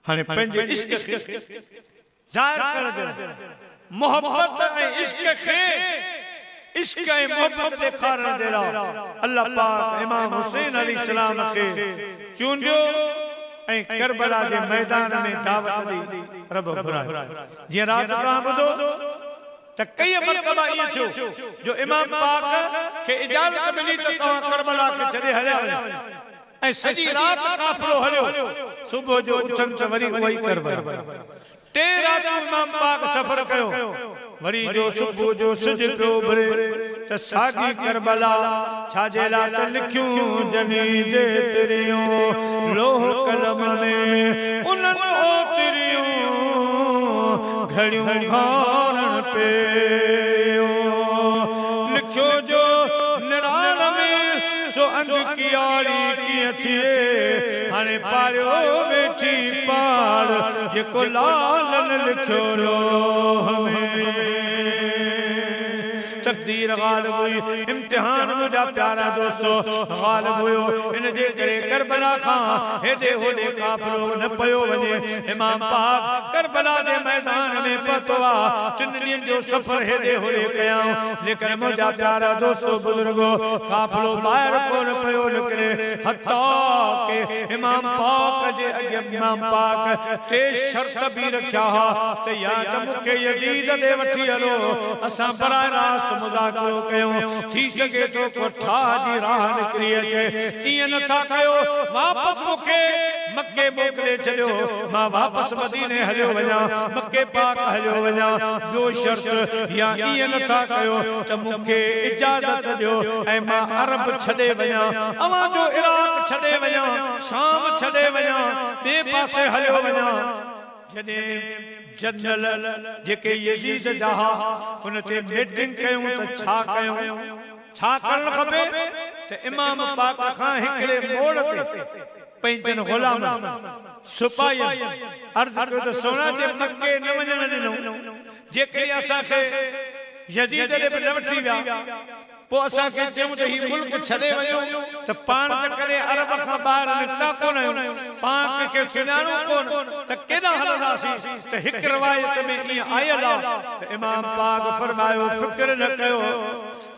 हाने पंहिंजे इश्क खे ज़ाहिर कर दे मोहब्बत ऐं इश्क खे इश्क ऐं मोहब्बत ॾेखारण दे अल्लाह पाक इमाम हुसैन अलैहिस्सलाम खे चूंडियो ऐं करबला जे मैदान में दावत दी रब घुरायो जीअं रात तव्हां ॿुधो त कई मरतबा इहो थियो जो इमाम पाक खे इजाज़त मिली त तव्हां करबला खे छॾे हलिया वञो ऐं सॼी रात काफ़िलो हलियो सुबुह जो उथनि त वरी उहोई करबला टे रातूं इमाम पाक सफ़र कयो वरी जो सुबुह जो सिज पियो उभरे त साॻी करबला छाजे लाइ त लिखियूं जनी जे तिरियूं लोह कलम में उन्हनि ओतिरियूं घड़ियूं घारण पियो लिखियो जो निराण में सो अंधकियारी कीअं थिए हाणे पारियो वेठी पार जेको लालन लिखियो लोह में तकदीर गालिब हुई इम्तिहान मुझा प्यारा दोस्तों गालिब हुयो इन जे करे करबला खां हेॾे होॾे काफ़िलो न पियो वञे इमाम पाक करबला जे मैदान में पहुतो आहे 3 ॾींहंनि जो सफ़र हेॾे होॾे कयां लेकिन मुझा प्यारा दोस्तों बुजुर्गो काफ़िलो ॿाहिरि कोन पियो निकिरे हता के इमाम पाक जे अॻे इमाम पाक टे शर्त बि रखिया हा त या त मूंखे यजीद ॾे वठी हलो असां बराए रास्त मुज़ाकरो कयूं थी सके तो कोठा जी राह निकिरी अचे ईअं नथा कयो वापसि मूंखे मक्के मोकिले छॾियो मां वापसि मदीने हलियो वञा मक्के पाक हलियो वञा ॿियो शर्त या ईअं नथा कयो त मूंखे इजाज़त ॾियो ऐं मां अरब छॾे वञा अवां जो इराक छॾे वञा शाम छॾे वञा ॿिए पासे हलियो वञा जॾहिं जनरल जेके यजीद जा उन ते मीटिंग कयूं त छा कयूं छा करणु खपे त इमाम पाक खां हिकिड़े मोड़ ते पंहिंजनि गुलाम सिपाही अर्ज़ कयो त सोना जे मक्के न वञण ॾिनो जेके असांखे यजीद ॾे बि न वठी विया पोइ असांखे चयूं त ही मुल्क छॾे वञो त पाण त करे अरब खां ॿाहिरि निकिता कोन आहियूं पाण खे सुञाणो कोन त केॾा हलंदासीं त हिकु रिवायत में ईअं आयल आहे त इमाम पाक फरमायो फ़िक्र न कयो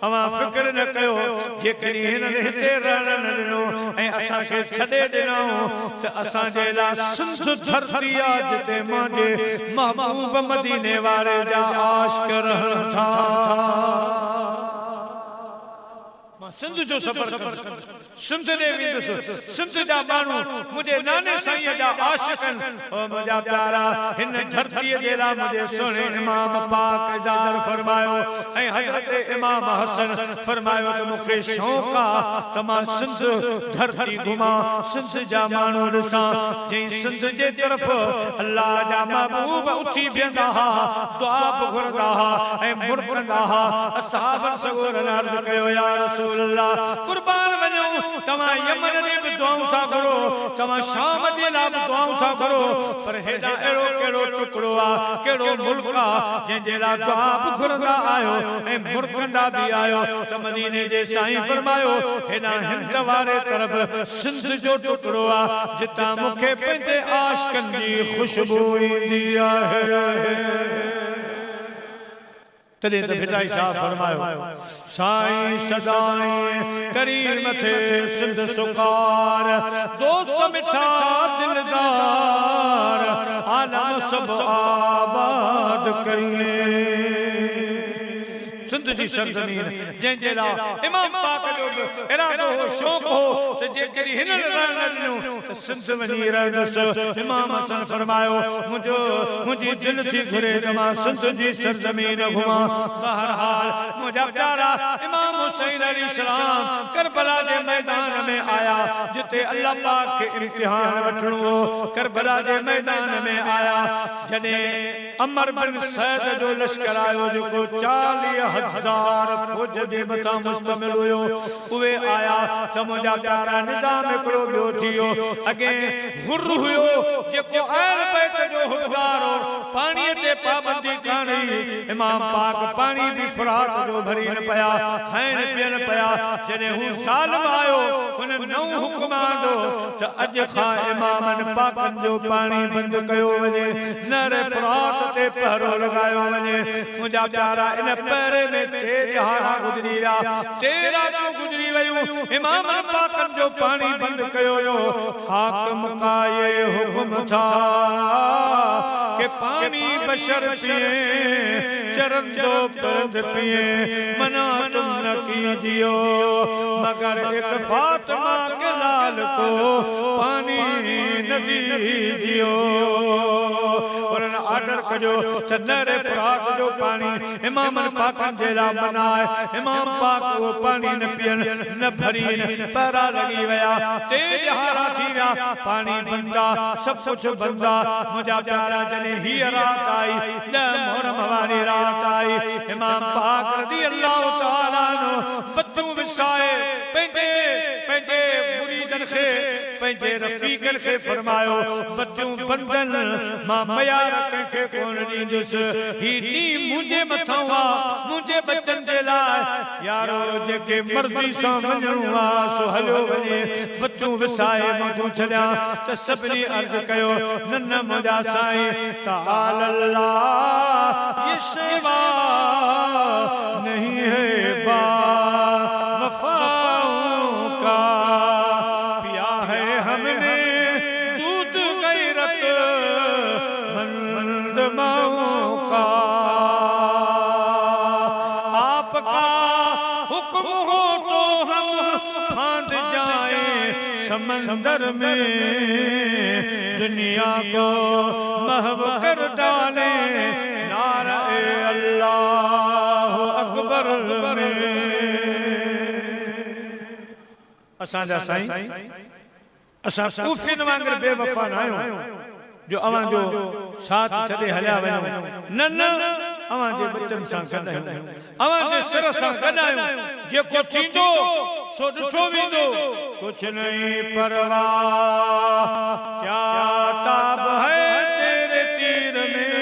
अवां फ़िक्र न कयो जेकॾहिं हिननि हिते रहण न ॾिनो ऐं असांखे छॾे ॾिनऊं त असांजे लाइ सिंध धरती आहे जिते मुंहिंजे महबूब मदीने वारे जा आशिक़ रहनि था सिंध जो सफर सिंध ॾे वेंदुसि सिंध जा माण्हू मुंहिंजे नाने साईं जा आशिक़न ओ मुंहिंजा प्यारा हिन धरतीअ जे लाइ मुंहिंजे सुहिणे इमाम पाक ज़ाहिर फरमायो ऐं हज़रत इमाम हसन फरमायो त मूंखे शौक़ु आहे त मां सिंध धरती घुमां सिंध जा माण्हू ॾिसां जंहिं सिंध जे तरफ़ अल्लाह जा महबूब उथी बीहंदा हुआ दुआ बि घुरंदा हुआ ऐं मुड़कंदा हुआ असहाबनि सगोरनि अर्ज़ कयो या रसूल कुर्बान वञो तव्हां यमन ॾे बि दुआऊं था करो तव्हां शाम जे लाइ बि दुआऊं था करो पर हेॾा अहिड़ो कहिड़ो टुकड़ो आहे कहिड़ो मुल्क आहे जंहिंजे लाइ दुआ बि घुरंदा आहियो ऐं मुड़कंदा बि आहियो त मदीने जे साईं फरमायो हेॾा हिंद वारे तरफ़ सिंध जो टुकड़ो आहे जितां मूंखे पंहिंजे आशिक़नि जी ख़ुशबू ईंदी आहे तॾहिं त भिटाई साहब फरमायो साईं सदाईं करीर मथे सिंध सुकार दोस्त मिठा दिलदार आलम सब आबाद करिए सिंध जी सरजमीन जंहिंजे लाइ इमाम पाक जो इरादो हो शौक़ु हो त जेकॾहिं हिननि रहण न ॾिनो त सिंध वञी रहंदुसि इमाम हसन फरमायो मुंहिंजी दिलि थी घुरे त मां सिंध जी सरजमीन घुमां बहरहाल मुंहिंजा प्यारा इमाम हुसैन अलैहिस्सलाम करबला जे मैदान में आया जिते अल्लाह पाक खे इम्तिहान वठणो हो करबला जे मैदान में आया जॾहिं अमर बिन सैद जो लश्कर आयो जेको 40,000 फौज जे मथां मुश्तमिल हुयो उहे आया त मुंहिंजा प्यारा निज़ाम हिकिड़ो ॿियो थी वियो अॻे हुर हुयो जेको अहल बैत जो हुकदार हो पानी ते पाबंदी कानी इमाम पाक पानी भी फरात जो भरी न पया खाइन पियन पया जने हु सालम आयो उन नौ हुक्म आंदो त अज खा इमामन पाकन जो पानी बंद कयो वने नर फरात ते पहरो लगायो वने मुजा प्यारा इन पहरे में ते जहारा गुजरी विया तेरा जो गुजरी वयो इमाम पाकन जो पानी बंद कयो यो हाकिम का ये हुक्म था कि पानी बशर पिए चरंदो पर्द पिए मना तुम न कीजियो मगर एक फातिमा के लाल को पानी न दीजियो और आर्डर कजो चंदरे फरात जो पानी इमाम पाकन जेला बनाए इमाम पाक वो पानी न पियन न भरीन पैरा लगी वया तेज हारा थी वया पानी बंदा सब कुछ बंदा मुझा प्यारा जने ही रात आई न मुहर्रम वाली रात आई इमाम पाक रज़ी अल्लाह तआला नो बच्चों विसाए पेंजे पेंजे मुरीदन खे पेंजे रफीकन खे फरमायो बच्चों बंदन मां मयार के कोन दींदुस ही नी मुझे मथवा मुझे बच्चन जे लाए यारो जेके मर्जी सा वणवा सो हलो वने बच्चों विसाए मथो छड्या त सबनी अर्ज कयो नन मुझा साईं ताल अल्लाह ये सेवा नहीं है बा वफाओं का पिया है हमने दूध गैरत मंद माओं का आपका हुक्म हो तो हम फांद जाए समंदर में दुनिया को महव कर डाले नारे अल्लाह अकबर में असांजा साईं असां कूफिन वांगर बेवफा न आहियूं जो अवां जो साथ छॾे हलिया वञूं न न अवां जे बच्चन सां गॾु आहियूं अवां जे सिर सां गॾु आहियूं जेको थींदो सो ॾिठो वेंदो कुछ नहीं परवाह क्या ताब है तेरे तीर में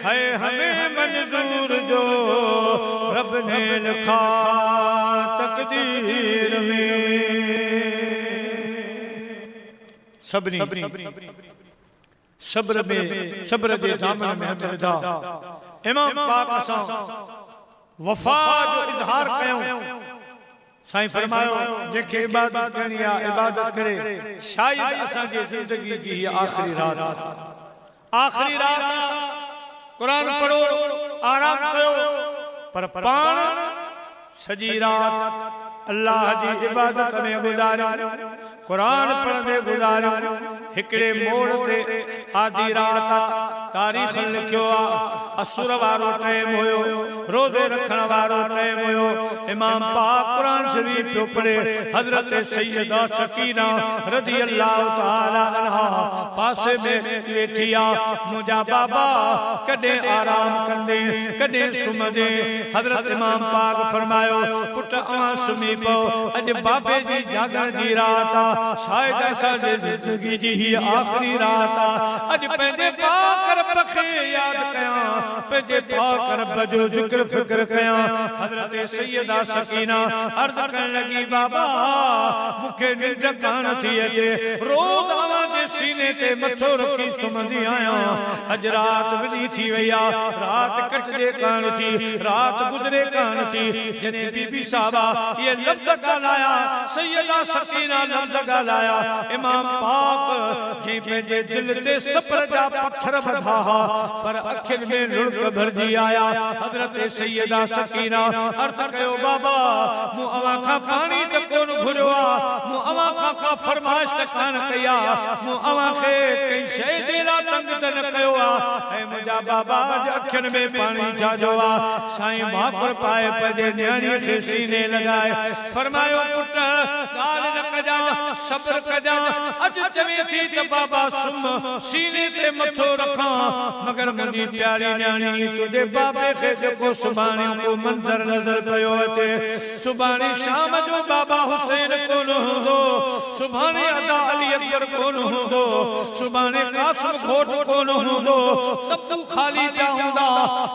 है हमें मंजूर जो रब ने लिखा तकदीर में सबनी सब्र में सब्र जे दामन में हथ विधा इमाम पाक सां वफा जो इज़हार कयूं साईं फरमायो जेके इबादत करनी आ इबादत करे शायद असां जी जिंदगी जी आखिरी रात कुरान पढ़ो आराम कयो पर पाण सजी रात अल्लाह जी इबादत में गुजारियो कुरान पढ़ंदे गुजारियो हिकड़े मोड़ ते आधी रात तारीख लिखियो आ असुर वारो टाइम होयो रोजे रखण वारो टाइम होयो इमाम पाक कुरान शरीफ जो पढ़े हजरत सैयदा सकीना रज़ी अल्लाह तआला अन्हा पासे में वेठी आ मुजा बाबा कदे आराम कंदे कदे सुमदे हजरत इमाम पाक फरमायो पुट अवां सुमी पो अज बाबे जी जागण जी रात आ शायद असां जी जिंदगी जी ही आखिरी रात आ अज पंहिंजे पाक रब खे याद कयां पंहिंजे पाक रब जो जिक्र फिक्र कयां हजरत सैयदा सकीना अर्ज करण लगी बाबा मूंखे निंड कान थी अचे रोज अवां जे सीने ते मथो रखी सुम्हंदी आहियां अज रात वॾी थी वई आ रात कटजे कान थी रात गुज़रे कान थी जने बीबी साहबा ये लफ्ज़ ॻाल्हाया सैयदा सकीना लफ्ज़ ॻाल्हाया इमाम पाक जी पंहिंजे दिल ते सब्र जा पत्थर बधा पर अखियुनि में लुढ़क भरजी आया हजरत सैयदा सकीना अर्ज़ कयो बाबा मूं अवां खां पानी त कोन घुरियो आ मूं अवां खां का फरमाइश त कान कई आ मूं अवां खे कई शइ जे लाइ तंग त न कयो आ ऐं मुंहिंजा बाबा जे अखियुनि में पाणी छाजो आ साईं भाकुर पाए पंहिंजे न्याणीअ खे सीने लॻाए फरमायो पुट ॻाल्हि न कजां सब्र कजां अॼु चवे थी त बाबा सुम सीने ते मथो रखां मगर मुंहिंजी प्यारी न्याणी तुंहिंजे बाबे खे जेको सुभाणे को मंज़र नज़र पियो अचे सुभाणे शाम जो बाबा हुसैन कोन हूंदो सुभाणे अदा अली अकबर कोन हूंदो सुबाने कासिम घोट कोन हूंदो तब खाली पिया हूंदा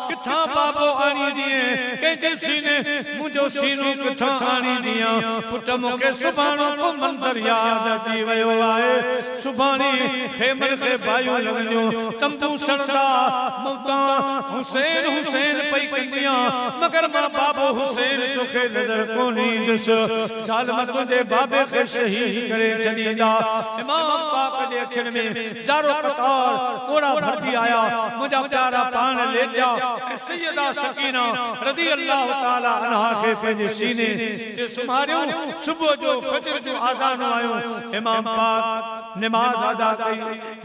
किथां बाबो आणी दिए कंहिंजे सीने मुंहिंजो सीनो किथां आणी दियां पुट मूंखे सुभाणे को मंज़र यादि अची वियो आहे सुभाणे ख़ैबर खे बायूं लॻंदियूं तंबू सड़ंदा मौतां हुसैन हुसैन पई कंदियां मगर मां बाबो हुसैन तोखे नज़र कोन ईंदुसि ज़ालिम तुंहिंजे बाबे खे शहीद करे छॾींदा इमाम पाक जे अखियुनि में ज़ारो कतार कोड़ा भरजी आया मुंहिंजा प्यारा पाण लेजा ऐं सैयदा सकीना रज़ी अल्लाह ताला अन्हा खे पंहिंजे सीने ते सुम्हारियो सुबुह जो फजर जो आज़ान आयो इमाम पाक नमाज अदा कई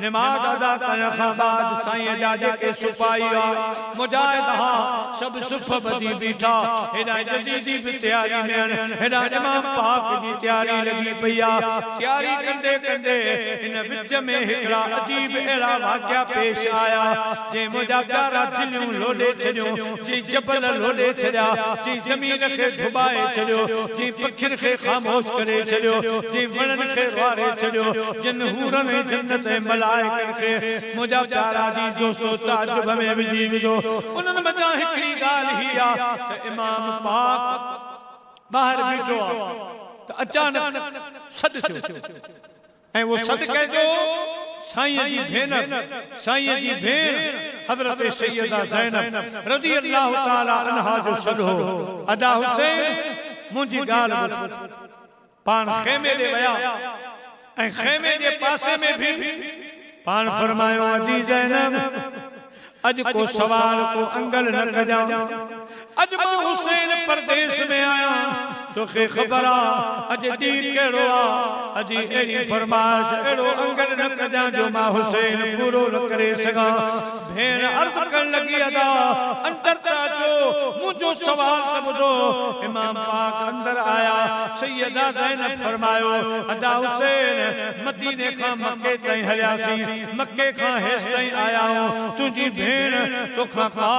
नमाज अदा करण खां बाद साईं जा जेके सिपाही मुजाहिद हा सब सुफ बधी बीठा हेॾा यज़ीदी बि तयारी में आहिनि हेॾा इमाम पाक जी तयारी लगी पई आहे तयारी कंदे कंदे इन विच में हिकिड़ा अजीब अहिड़ा वाक़िया पेश आया जे मुंहिंजा प्यारा दिलियूं लोॾे छॾियूं जी जबल लोॾे छॾिया जी ज़मीन खे डुबाए छॾियो जी पखियुनि खे ख़ामोश करे छॾियो जी वणनि खे वारे छॾियो जिन हूरन जन्नत ऐं मलाइकनि खे मुंहिंजा प्यारा जी दोस्तो ताजुब में विझी विधो उन्हनि मथां हिकिड़ी ॻाल्हि ही आहे त इमाम पाक ॿाहिरि बीठो आहे त अचानक सॾु थियो ऐं वो सॾु कंहिंजो साईं जी भेण हज़रत सैयदा ज़ैनब रज़ी अल्लाह ताला अन्हा जो सॾु हो अदा हुसैन मुंहिंजी ॻाल्हि ॿुध पाण ख़ैमे ॾे विया ऐं ख़ैमे जे पासे में भी पाण फरमायो अदी ज़ैनब अज को सवाल को अंगल न कजा अज मां हुसैन परदेस में आया तोखे ख़बर आ अज ॾींहुं कहिड़ो आ अजी अहिड़ी फरमाइश अहिड़ो अंगल न कजा जो मां हुसैन पूरो न करे सघां भेण अर्ज़ करण लॻी अदा अंदर त अचो मुंहिंजो सवाल त ॿुधो इमाम पाक अंदर आया सैयदा ज़ैनब फरमायो अदा हुसैन मदीने खां मक्के ताईं हलियासीं मक्के खां हेसि ताईं आया आहियूं तुंहिंजी भेण तोखां का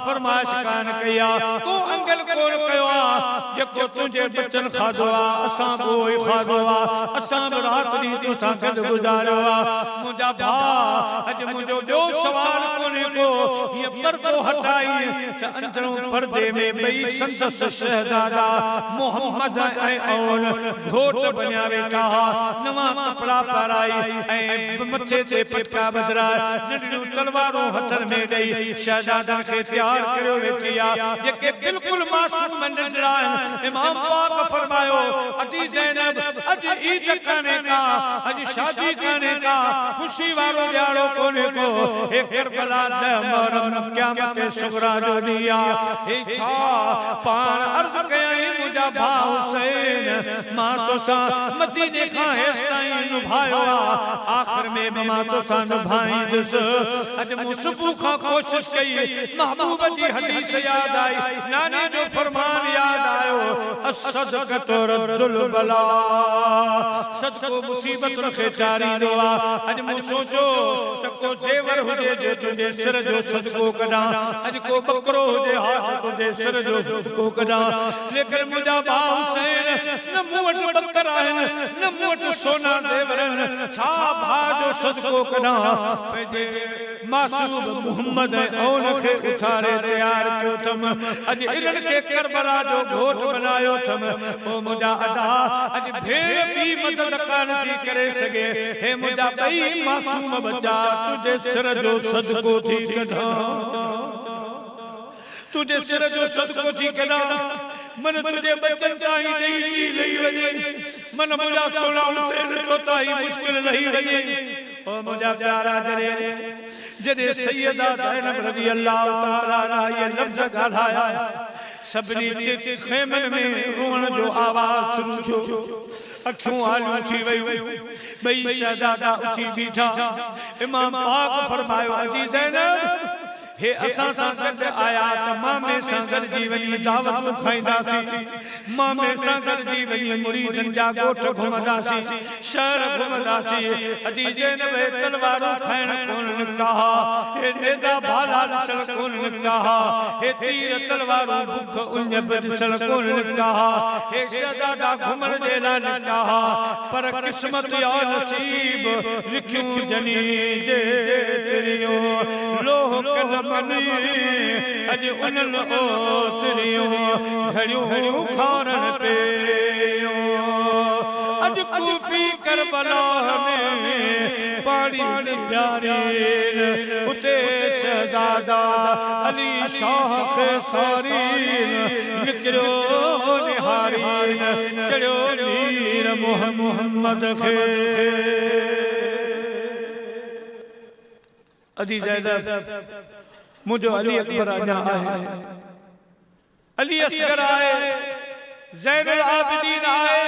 फरमाइश कान कई आहे को अंगल कोन कयो आहे जेको तुंहिंजे बचन खाधो आहे असां पोइ खाधो आहे असां बि राति ॾींहुं तोसां गॾु गुज़ारियो आहे मुंहिंजा भाउ अॼु मुंहिंजो ॿियो सवाल कोन्हे को हीअं पर्दो हटाई त अंदरूं पर्दे में ॿई संदसि शहज़ादा मोहम्मद ऐं औन घोट बणिया वेठा नवां कपिड़ा पाराई ऐं मथे ते पटका बदिराए नंढियूं तलवारूं हथनि में ॾेई शहज़ादनि खे तयारु करियो वेठी आहे जेके बिल्कुलु मासूम नंढड़ा आहिनि इमाम पाक फरमायो अदी ज़ैनब अज ईद काने का अज शादी काने का खुशी वारो ॾियारो कोने को हे करबला द मुहर्रम क़यामत सुगरा जो ॾींहुं आहे हे छा पाण अर्ज़ कयई मुंहिंजा भाउ हुसैन मां तोसां मदीने खां हेसि ताईं निभायो आहे आख़िर में मां तोसां निभाईंदुसि अॼु मूं सुबुह खां कोशिशि कई महबूब जी हदीस यादि आई नानी जो फरमान यादि आयो असदक़तु रद्दुल बला सदको मुसीबतुनि खे टारींदो आहे अॼु मूं सोचियो त को ज़ेवर हुजे जो तुंहिंजे सिर जो सदको कढां अॼु को बकरो हुजे हा तुंहिंजे सिर जो सदको कढां लेकिन मुंहिंजा भाउ हुसैन न मूं वटि बकर आहिनि न मूं वटि सोना ज़ेवर आहिनि छा भाउ जो सदको कढां पंहिंजे मासूम मोहम्मद औन खे उथारे तयार कयो अथमि अॼु इन्हनि खे करबला जो घोट बनायो अथमि ओ मुंहिंजा अदा अॼु भेण ॿी मदद कान थी करे सघे हे मुंहिंजा ॿई मासूम बच्चा तुंहिंजे सिर जो सदको थी कढां तुंहिंजे सिर जो सदको थी कढां मन तुंहिंजे बच्चनि ताईं लही वञे मन मुंहिंजा सोना हुसैन तो ताईं मुश्किल लही वञे ओ मुंहिंजा प्यारा जॾहिं सैयदा ज़ैनब रज़ी अल्लाह ताला अन्हा ये लफ़्ज़ ॻाल्हाया सभिनी ख़ैमनि में रोअण जो आवाज़ शुरू थियो अखियूं आलियूं थी वयूं ॿई शहज़ादा उथी बीठा इमाम पाक फरमायो अजी ज़ैनब हे असां सां गॾु आया त मामे सां गॾिजी वञी दावतूं खाईंदासीं, मामे सां गॾिजी वञी मुरीदनि जा ॻोठ घुमंदासीं, शहर घुमंदासीं। अजी ज़ैनब तलवारूं खाइण कोन निकिता हा, हे नेज़ा भाला ॾिसण कोन निकिता हा, हे तीर तलवारूं बुख उञ बि ॾिसण कोन निकिता हा, हे शहज़ादा घुमण जे लाइ निकिता हा। पर क़िस्मत या नसीब लिखियूं जनी जे तिरियूं, लोह कलमनी अॼु उन्हनि ओतिरियूं घड़ियूं खारण पियूं। अॼु कूफी करबला में पाड़ी प्यारीन, उते शहज़ादा अली शाह ख़सारीन निकिरियो निहारीन, चढ़ियो मीर मोहम्मद खे। अजी ज़ैनब मुझो अली अकबर अञा आहे, अली असगर आहे, ज़ैनुल आबिदीन आहे,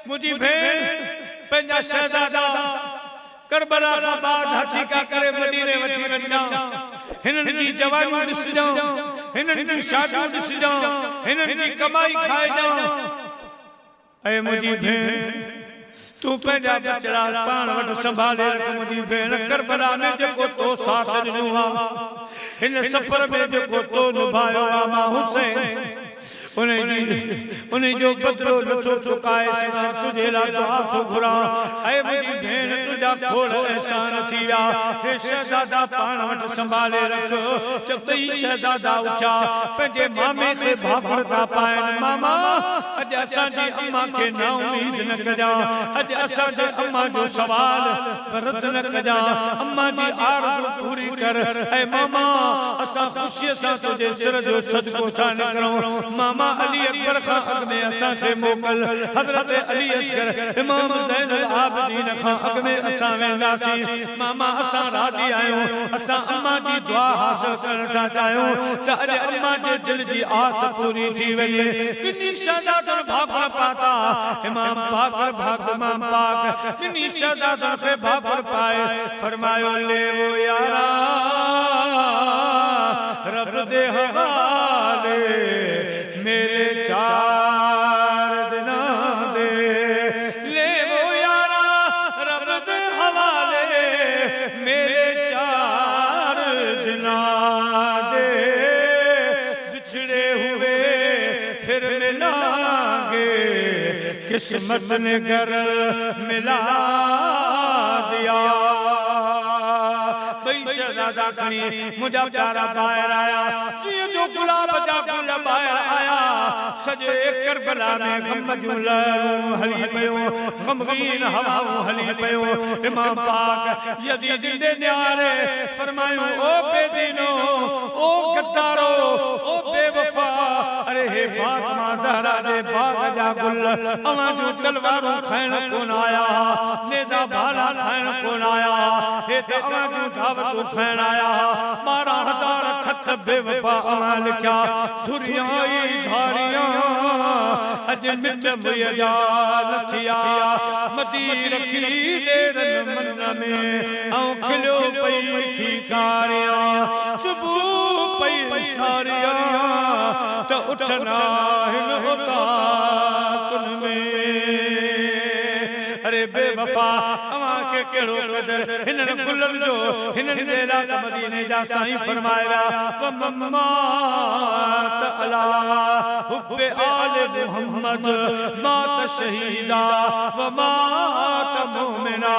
मुझी भेण पंहिंजा शहज़ादा करबला खां बाद हथीका करे मदीने वठी वञा, हिननि जी जवानी ॾिसजां, हिननि जी शादियूं ॾिसजां, हिननि जी कमाई खाइजां। ऐं मुझी भेण तू पंहिंजा बचड़ा पाण वटि संभाले रख। मुझी भेण करबला में जेको तो साथ ॾिनो आहे, हिन सफ़र में जेको तो निभायो आहे, मां हुसैन उन जो बदलो नथो चुकाए सघां, तुझे लाइ दुआ थो घुरां। ऐं मुंहिंजी भेण तुंहिंजा खोड़ एहसान थी विया, हे शहज़ादा पाण वटि संभाले रख। त ॿई शहज़ादा उथिया, पंहिंजे मामे खे भाकुर था पाइनि, मामा अॼु असांजी अम्मा खे ना उमीद न कजां, अॼु असांजे अम्मा जो सवाल रद न कजां, अम्मा जी आरज़ू पूरी कर। ऐं मामा असां ख़ुशीअ सां तुंहिंजे सिर जो सदको था निकिरूं। मामा अली अकबर खां अॻ में असां खे मोकल, हज़रत अली असगर इमाम ज़ैनुल आबिदीन खां अॻ में असां वेंदासीं। मामा असां राज़ी आहियूं, असां अम्मा जी दुआ हासिल करण था चाहियूं त अॼु अम्मा जे दिल जी आस पूरी थी वई। किनी शहज़ादनि भाकुर पाता, इमाम पाक भाग इमाम पाक किनी शहज़ादनि खे भाकुर पाए फरमायो, ले वो यारा रब दे हवाले मेरे चार दिना दे, ले वो यारा रब दे हवाले मेरे चार दिना दे, बिछड़े हुए फिर मिलांगे किस्मत ने घर मिला दिया। शहज़ादा खणी मुझा प्यारा ॿाहिरि आया, जीअं जो गुलाब जा गुल ॿाहिरि आया, सॼे करबला में ग़म जूं लहरूं हली पयूं, ग़मगीन हवाऊं हली पयूं। इमाम पाक यज़ीद जे न्यारे फरमायूं, ओ बेदीनो, ओ गद्दारो, ओ बेवफा, अरे हे फातिमा ज़हरा जे बाग जा गुल, अवां जूं तलवारूं खाइण कोन आया, नेज़ा भाला खाइण कोन आया, हे त अवां जूं दावतूं खाइण आया। 12,000 खत बेवफा अवां लिखिया, धुरियाई धारियां अॼु मिट मुया जा लथिया, मदी रखी ॾेरनि मन में ऐं खिलियो पई खीकारियां, सुबुह पई सारियां त उठना हिन होता कुन में। अरे बेवफा अवां के कहिड़ो क़दर हिननि गुलनि जो, हिननि जे लाइ मदीने जा साईं फरमाया, व मम्मात अला हुब्बे आल मुहम्मद मात शहीदा व मात मोमिना।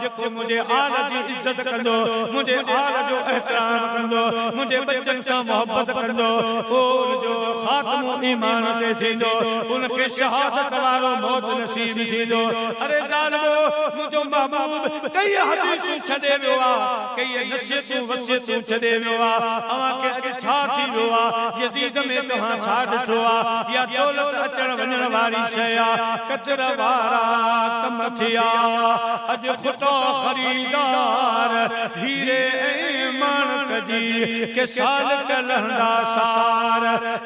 जेको मुझे आल जी इज्जत कंदो, मुझे आल जो एहतराम कंदो, मुझे बच्चन सां मोहब्बत कंदो, उनजो खात्मो ईमान ते थींदो, उनखे शहादत वारो मौत नसीब थींदो। अरे ज़ालिमो, मुझो महबूब कई हदीसूं छॾे वियो आहे, कई नसीहतूं वसियतूं छॾे वियो आहे। अवां खे अॼु छा थी वियो आहे? यज़ीद में तव्हां छा ॾिठो आहे? या दौलत अचण वञण वारी शइ आहे? कदर वारा कम थिया, अॼु ख़ुदा खरीदार हीरे ऐं माणक जी के साल कलहंदा सार,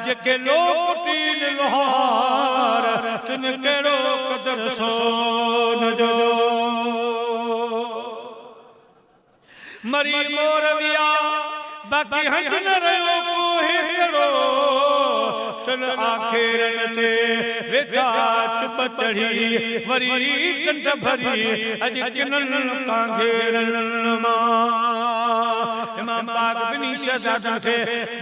जेके लोग तीन लोहार तिन कहिड़ो कदर सोन जो। मरी मोरविया बाकी हंज न रहियो कोहे करो चल आखिरन ते वेठा चुप चढ़ी वरी कंठ भरी अज किनन कांगेरन मां इमाम पाक बिनी शहजादन खे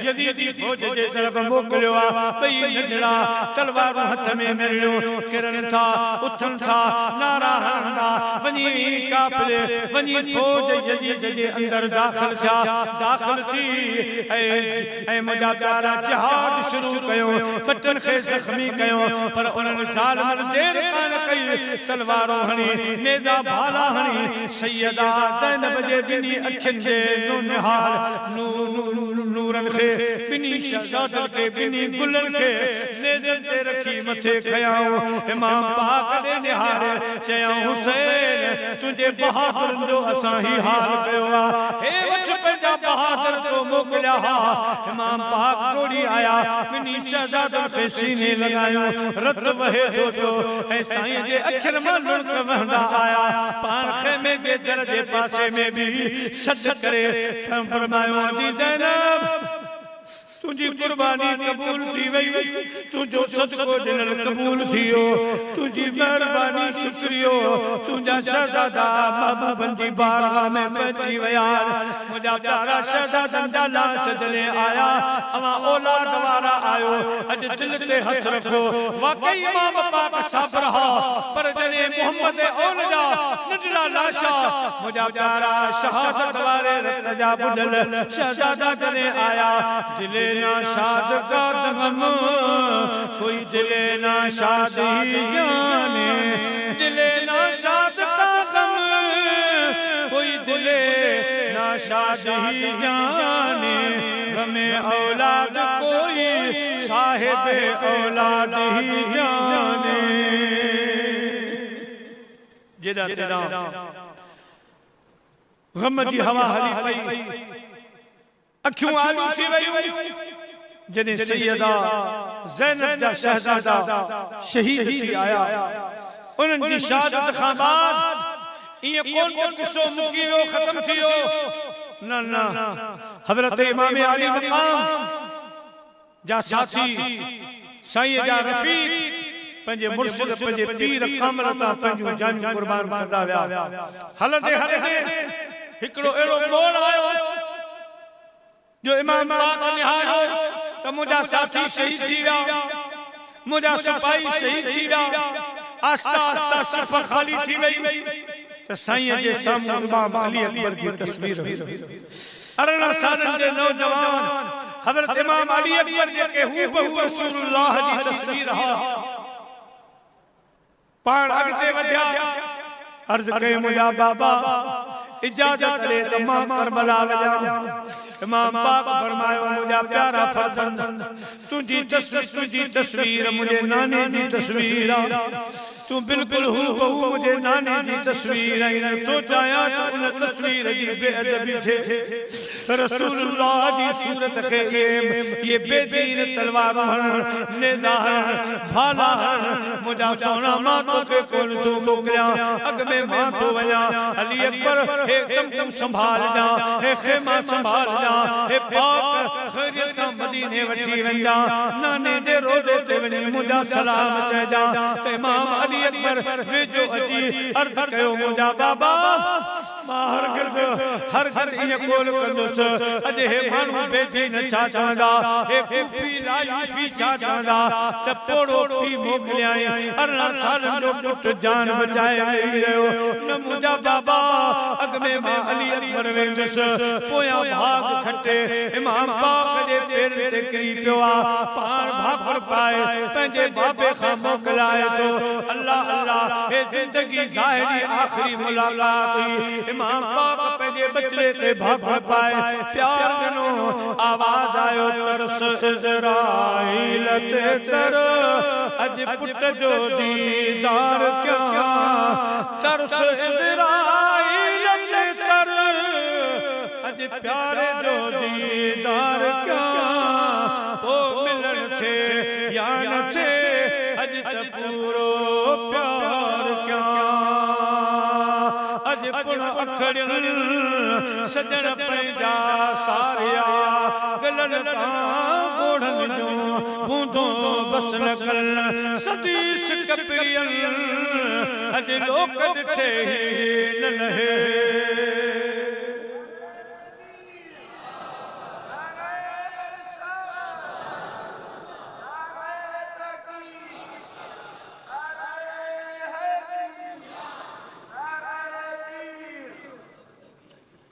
यजीदी फौज जे तरफ मोकिलियो आ भई नजरा तलवारूं हथ में मिलियो किरन था उथन था नारा हणंदा वञी काफ़िले वञी फौज यजीद जे अंदर दाखिल थिया दाखिल थी ऐं मुंहिंजा प्यारा जिहाद शुरू कयो बटन खे ज़ख्मी कयो पर उन्हनि ज़ालिमनि देर कान कई तलवारूं हणी नेज़ा भाला हणी सैयदा ज़ैनब जे बिनी अखियुनि जे नूनिहाल नूरन खे बिनी शहजादन खे बिनी गुलन खे नेज़न ते रखी मथे खयाऊं इमाम पाक ॾे निहारे चयाऊं हुसैन तुंहिंजे बहादुरनि जो असां ही हाल कयो आहे हे वठ पंहिंजा बहादुर तो मोकिलिया हा इमाम पाक दौड़ी आया बिनी शहजादन खे सीने लॻायो रत वहे थो पियो ऐं साईं जे अखियुनि मां लुड़क वहंदा आया पाण ख़ैमे जे दर जे पासे में बि सज करे फरमायो जी ज़ैनब तुझी कुर्बानी कबूल थी वई तुझो सदको दिल कबूल थियो तुझी मेहरबानी शुक्रियो तुझा शहजादा महबूबन जी बारगाह में पहुंची वया मुझा प्यारा शहजादा जा लाश जले आया अवा औलाद वारा आयो अज दिल ते हथ रखो वाकई इमाम पाक साबर हा पर जने मोहम्मद औल जा नडरा लाशा मुझा प्यारा शहादत वारे रत जा बुडल शहजादा जने आया दिले ना शाद का दम कोई दिले ना शादी जाने दिले ना शाद का गम कोई दिले ना शादी जाने गमे औलाद कोई साहिब औलाद ही जाने जेदा तेरा गम जी हवा हली पई अखियों आलू थी वई जने सैयदा ज़ैनब जा शहजादा शहीद थी आया उन्हनि जी शहादत खां बाद ये कोन को किस्सो मुकी वियो खत्म थियो न न हज़रत इमाम अली मकाम जा साथी साईं जा रफीक पंहिंजे मुर्शिद पंहिंजे पीर कामल तां पंहिंजूं जानियूं कुर्बान कंदा विया हलंदे हलंदे हिकिड़ो अहिड़ो मोड़ आयो जो इमाम पाक निहारो तो मुझा साथी शहीद थी विया मुझा सिपाही शहीद थी विया आस्ता आस्ता सफ़र खाली थी वई तो साईं जे साम्हूं इमाम अली अकबर जी तस्वीर 18 सालन जे नौजवान हज़रत इमाम अली अकबर जे हू बहु रसूलुल्लाह जी तस्वीर हा पाण अगते वधिया अर्ज कई मुझा बाबा इजाजत ले तो मां करबला वजा इमाम पाक फरमायो मुझा प्यारा फर्जंद तुझी तस्वीर मुझे नाने जी तस्वीर तू बिल्कुल हू बहु मुझे नाने जी तस्वीर आई तो चाया तो उन तस्वीर जी बेअदबी थे रसूलुल्लाह जी सूरत के ये बेदीन तलवार नेज़ा भाला मुझा सोना मां तो के कोन तू मोकलिया अग में मां तो वया अली अकबर एकदम तुम संभाल जा हे खेमा संभाल जा हे पाक खैरियत से मदीने वठी वंदा नाने दे रोजे ते वनी मुझा सलाम चए जा ते इमाम अली अकबर वेजो अजी अर्ज कयो मुझा बाबा मां हर घर ये कोल कंदुस अजे हे मानू बेटी न छा चवंदा हे कूफी लायूफी छा चवंदा त पोड़ो पी मोकलियाई 18 सालन जो पुट जान बचाए रहियो न मुझा बाबा अग में मां अली अकबर वेंदुस पोया भाग खटे इमाम पाक जे पेर ते कई पियो आ पार भाकर पाए पंहिंजे बाबे खां मोकलाए तो अल्लाह अल्लाह हे जिंदगी ज़ाहिरी आखिरी मुलाकात हुई इमाम पाक पंहिंजे बचड़े ते भाकर पाए प्यार ॾिनो आवाज़ आयो तरस इज़राइल ते तर अज पुट जो दीदार क्या तरस इज़राइल ते तर अज प्यारे जो दीदार क्या ओ मिलन थे या न थे अज त पूरो प्यार क्या अज पुण अखड़ियल सजन पैजा सारिया गलन का गोढ़न जो बूंदो बस नकल सतीश कपियल अज लोक ॾिठे न लहे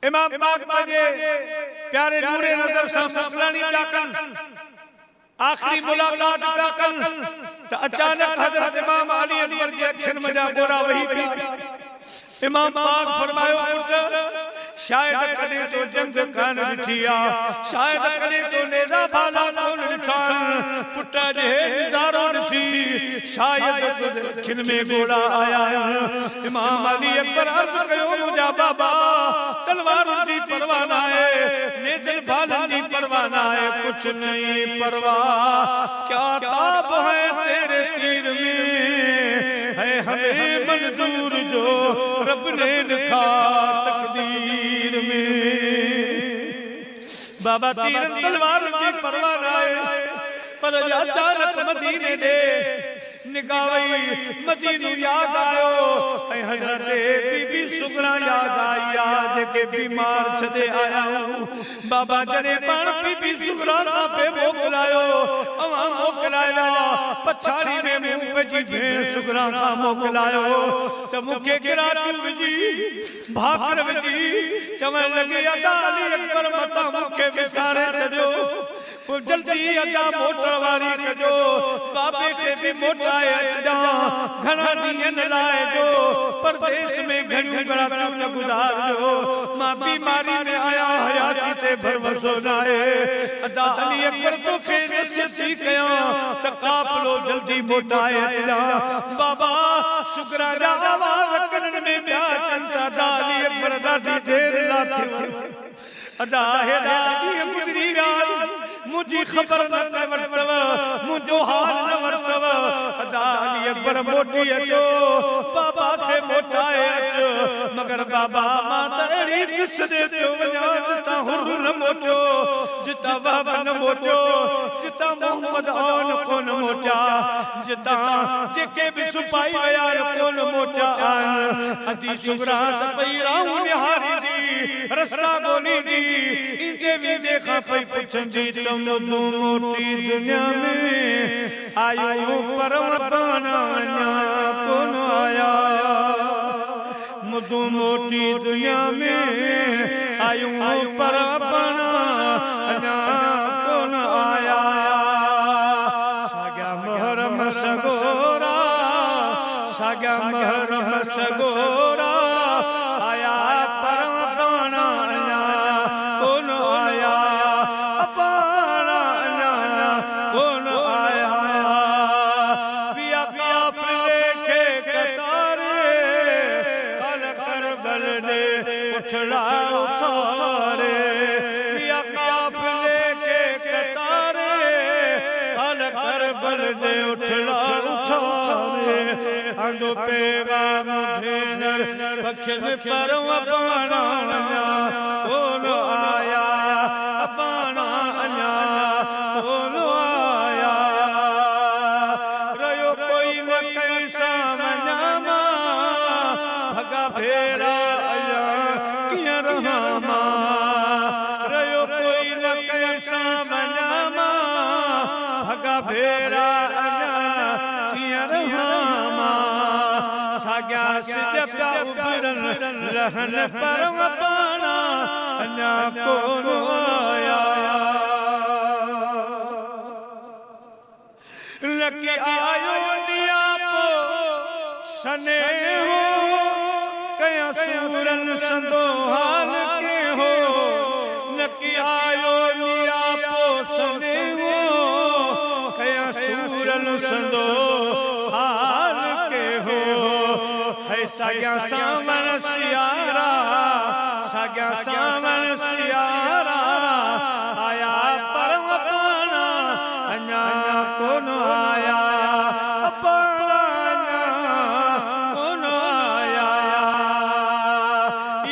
इमाम पाक पंहिंजे प्यारे नूरे नज़र सां मोकिलानी पिया कनि आख़िरी मुलाक़ात पिया कनि त अचानक हज़रत इमाम अली अकबर जे अखियुनि में जा गोरा वही पिया इमाम पाक फरमायो पुट शायद कॾहिं तो जंग कान ॾिठी आहे शायद कॾहिं तो नेज़ा भाला कोन ॾिठा पुट जे नज़ारो ॾिसी शायद अखियुनि में गोरा आया इमाम अली अकबर अर्ज़ कयो मुंहिंजा बाबा तलवार जी परवाह न आहे नेज़न भालन जी परवाह न आहे कुछ नहीं परवाह क्या ताब है तेरे तीर में है हमें मंजूर जो रब ने लिखा तकदीर में बाबा तीरन तलवार जी परवाह न आहे पर अचानक मदीने दे निगाह मदीनो याद आयो ऐं हज़रत बीबी सुगरा याद आई जेके बीमार छॾे आया बाबा जॾहिं पाण बीबी सुगरा खां पे मोकिलायो अवां मोकिलाया पछाड़ी में मूं पंहिंजी भेण सुगरा खां मोकिलायो त मूंखे गिराटियूं विझी भाकर विझी चवण लॻी अदा अली अकबर मतां मूंखे विसारे छॾियो पोइ जल्दी अदा मोटर वारी कजो बाबे खे बि मोटाए अचजा घणा ॾींहंनि लाइ जो परदेस में घणियूं रातियूं न गुज़ारजो मां बीमारी में आया हयाती ते भरवसो न आहे अदा अली अकबर तोखे नसीहत थी कयां त काफ़िलो जल्दी मोटाए अचजा बाबा सुगरा जा आवाज़ कननि में पिया अचनि त अदा अली अकबर ॾाढी देरि लाथी अदा हेॾा ॾींहं गुज़री विया मुझी खबर न वरतव मुझो हाल न वरतव अदा अली अकबर मोटी अचो बाबा खे मोटाए अच मगर बाबा मां त अहिड़ी किस दे पियो वञा जितां हुर न मोटियो जितां बाबा न मोटियो जितां मोहम्मद आन कोन मोटिया जितां जेके बि सुपाई विया कोन मोटिया आहिनि अदी सुगरा त पई राहूं निहारी दी रस्ता ॻोल्ही दी ईंदे वेंदे खां पई पुछंदी मुदू मोटी दुनिया में आयो परम पाना कौन आया मुदू मोटी दुनिया में आयो परम पाना कौन आया सागा महरम सगोरा सागा महरम सगोरा आया परम पाना कौन आया पैगाम भेनर पखिन परम पाना कौन आया पाना कौन आया रयो कोई न कैसा मनामा भगा भेरा आया किया रहामा रयो कोई न कैसा मनामा भगा भेरा आया किया रहामा साग्या सिज प्या उभरन रहन परम पाना अञा कोन आया लकी आयो लिया पो सने हो कया सूरन संदो हाल के हो लकी आयो लिया पो सने हो कया सूरन संदो हाल के हो है साग्या सामन सियारा साग्या सामन सियारा आया परम पाना अञा कौन आया पाना कौन आया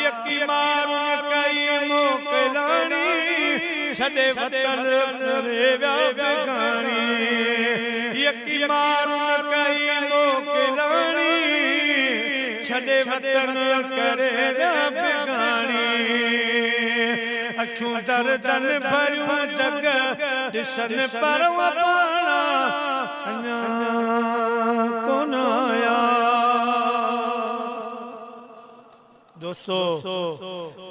यकी मारून कई मोकलानी छड़े वतन करे व्या बेगानी यकी मारून कई मोकलानी छड़े वतन करे व्या बेगानी अखियों दर्दन भरियों जग दिसन पर वपाना अन्या कोन आया दोस्तों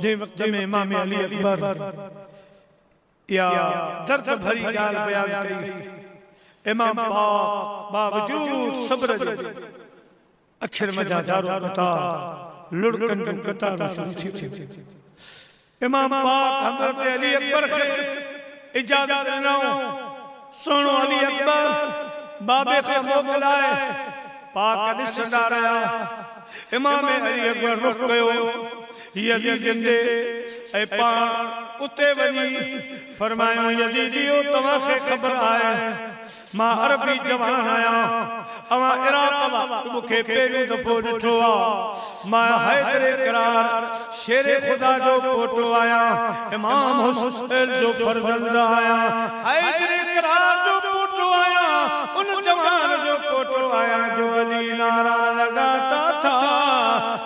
जे वक्त में इमाम अली अकबर या दर्द भरी गाल बयान कई इमाम पाक बावजूद सब्र अखिर में जारो कथा लुड़कन कन कथा शुरू थी इमाम पाक हज़रत अली अकबर खे इजाजत ॾिनो सुनो अली अकबर बाबे खे मोकिलाए पाक ॾिसंदा रहिया इमाम अली अकबर रुख कयो यज़ीद ॾे ऐं पाण उते वञी फरमायो यज़ीदियो तव्हांखे ख़बर आहे मां अरबी जवान आहियां अवां इराक मूंखे पहिरियों दफ़ो ॾिठो आहे मां हैदर करार शेर ख़ुदा जो पोटो आहियां इमाम हुसैन जो फर्ज़ंद आहियां हैदर करार जो पोटो आहियां उन जवान जो पोटो आहियां जो अली नारा लगाता था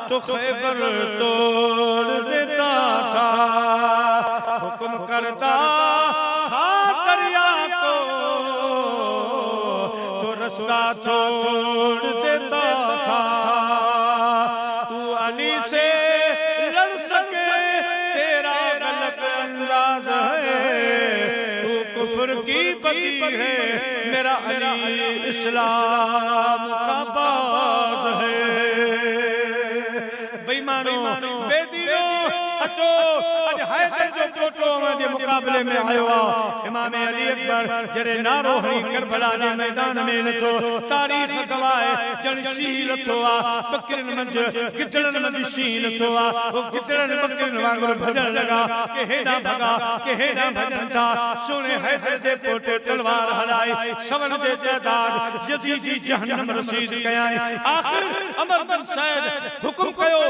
तो खैबर तोड़ देता था हुक्म करता था दरिया को तो रास्ता छोड़ देता था तू अली से लड़ सके तेरा गलत अंदाज है तू कुफ्र की बगी है मेरा अली इस्लाम का बाज है बेईमानो बेदीनो अचो अज हैदर जो पोटो जे मुकाबले में आयो इमाम अली अकबर जरे नारो हणी करबला जे मैदान में लथो तारीख गवाए जन शीं लथो आ बकरन मंज गिदड़न मंज शीं लथो आ वो गिदड़न बकरन वांगुर भजन लगा के हेडा भगा के हेडा भजन था सुने हैदर जे पोटे तलवार हलाई सवन जे तादाद यजीदी जहन्नम रसीद कयाई आखिर अमर बिन सैद हुक्म कयो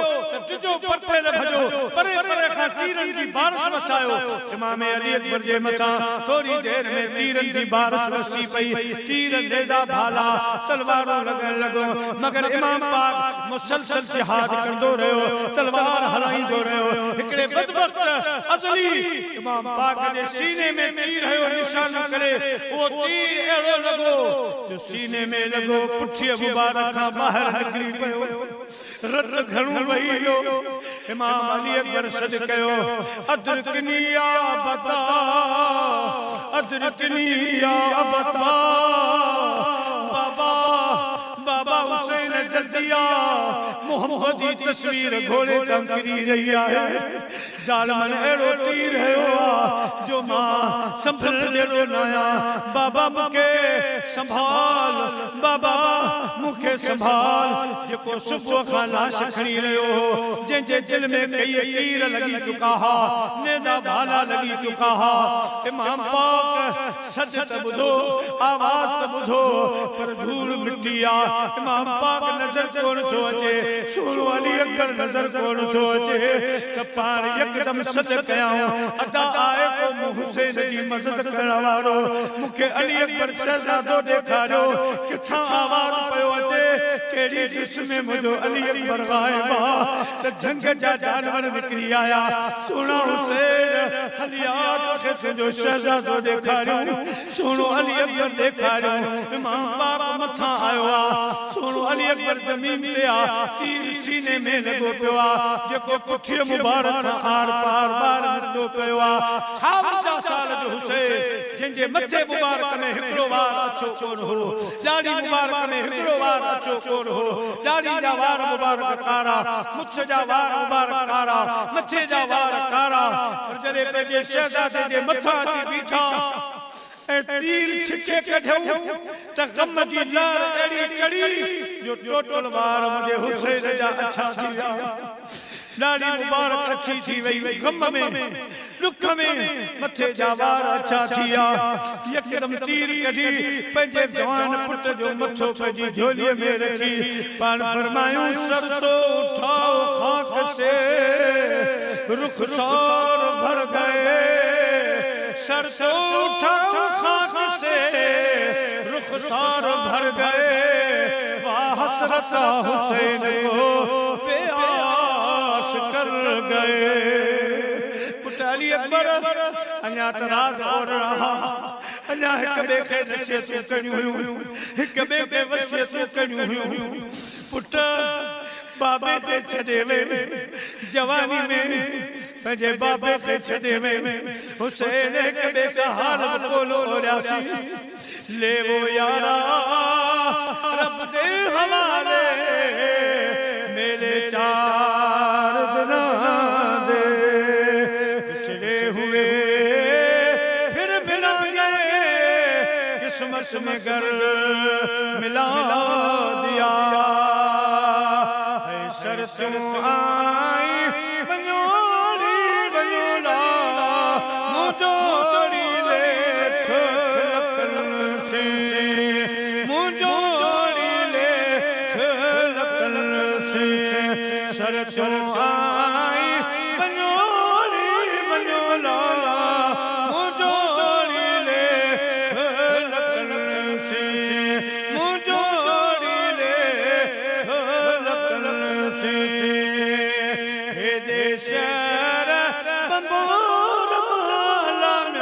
जो परते न भजो परे परे खां तीरन जी बारिश वसायो इमाम अली अकबर जे मथा थोड़ी देर में तीरन जी बारिश वसी पई तीर नेजा भाला तलवारों लगन लगो मगर इमाम पाक मुसलसल जिहाद कंदो रहो तलवार हलाईंदो रहो हिकड़े बदबख्त अजली इमाम पाक जे सीने में तीर है निशान करे वो तीर एड़ो लगो जो सीने में लगो पुठी मुबारक खां बाहर निकली पयो रत घणो वहियो इमाम अली अकबर सद कयो अदरकनी या अबता अदरकनी या अबता बाबा बाबा हुसैन जल्दिया मोहम्मदी तस्वीर घोड़े तंकरी रही है जालमन एड़ो तीर है जो मां संभल देड़ो नाया बाबा मुके संभाल बाबा मुके संभाल जेको सुबह खां लाश खणी रहियो जंहिंजे दिल में कई तीर लगी चुका हा नेजा भाला लगी चुका हा इमाम पाक सद त बुधो आवाज त बुधो पर धूल मिट्टी आ इमाम पाक नजर कोन थो अचे सुनो अली अकबर नजर कोन थो अचे त पाण एकदम सद कयां अदा आए को हुसैन जी मदद करण वारो मुखे अली अकबर शहजादो ॾेखारियो किथां आवाज पयो अचे केड़ी जिस्म में मुझो अली अकबर गायब आ त जंग जा जानवर निकरी आया सुनो हुसैन हलिया तोखे तुंहिंजो शहजादो ॾेखारियो सुनो अली अकबर ॾेखारियो इमाम पाक मथां आयो आ सुनो अली अकबर जमीन ते आ तीर सीने में लगो पियो आ जेको पुठी मुबारक आर पार बार मिटो पियो आ 56 साल जो हुसैन जंहिंजे मथे मुबारक में हिकिड़ो वार अछो कोन हो ॾाढ़ी मुबारक में हिकिड़ो वार अछो कोन हो ॾाढ़ी जा वार मुबारक कारा मुछ जा वार मुबारक कारा मथे जा वार कारा पर जॾहिं पंहिंजे शहज़ादे जे मथां अची बीठा तीर छिके कढियो त गम जी लार एड़ी कड़ी जो टोटल वार मुझे हुसैन जा अच्छा थी विया ॾाढ़ी मुबारक अच्छी थी वई गम में दुख में मथे जा वार अच्छा थिया यकदम तीर कढी पंहिंजे जवान पुट जो मथो पंहिंजी झोलीअ में रखी पाण फरमायूं सर तो उठाओ खाक से रुखसार भर गए सर से उठा खाक से रुखसार भर गए वाह हसरत हुसैन को प्यास कर गए पुटाली अकबर अन्या तराज और रहा अन्या हिक ॿिए खे नसीहतूं कयूं हुयूं हिक ॿिए खे वसियतूं कयूं हुयूं पुट बाबे खे छॾे वे जवानी में पंहिंजे बाबे खे छॾे वे हुसैन हिक ॿिए सां हाल कोलो ओरियासीं ले वो यारा रब दे हवाले मेरे चार दिना दे पिछले हुए फिर मिला गए किस्मत में घर मिला दिया तू आई बनोरी बनोला मुझोरी लेख लकन से मुझोरी लेख लकन से सर तू आई बनोरी बनोला मुझोरी लेख लकन से मुझोरी लेख लकन से शहर बंबोर माला में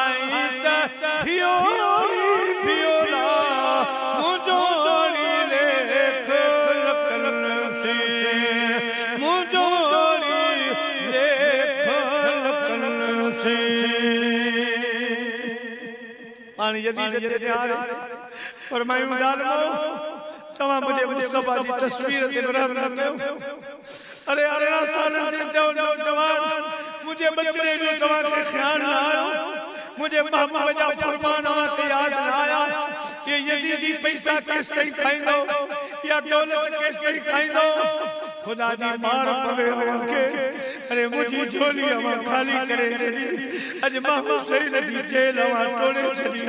आई भियोरी भियोला मुझोरी लेख लकन से मुझोरी लेख लकन से पानी यदीद ते ध्यान फरमायूं जानो तव्हां मुझे मुस्तफा जी तस्वीर ते रहम न कयो अरे 18 सालन जे नौजवान मुझे बचने जो तव्हां खे ख्याल न आयो मुझे महबूब जा फरमान के याद न आया ये यजीदी पैसा केस ताईं खाईंदो या दौलत केस ताईं खाईंदो खुदा जी मार पवे हो के अरे मुझी झोली अवा खाली करे छड़ी अज मां हुसैन जी जेल अवा तोड़े छड़ी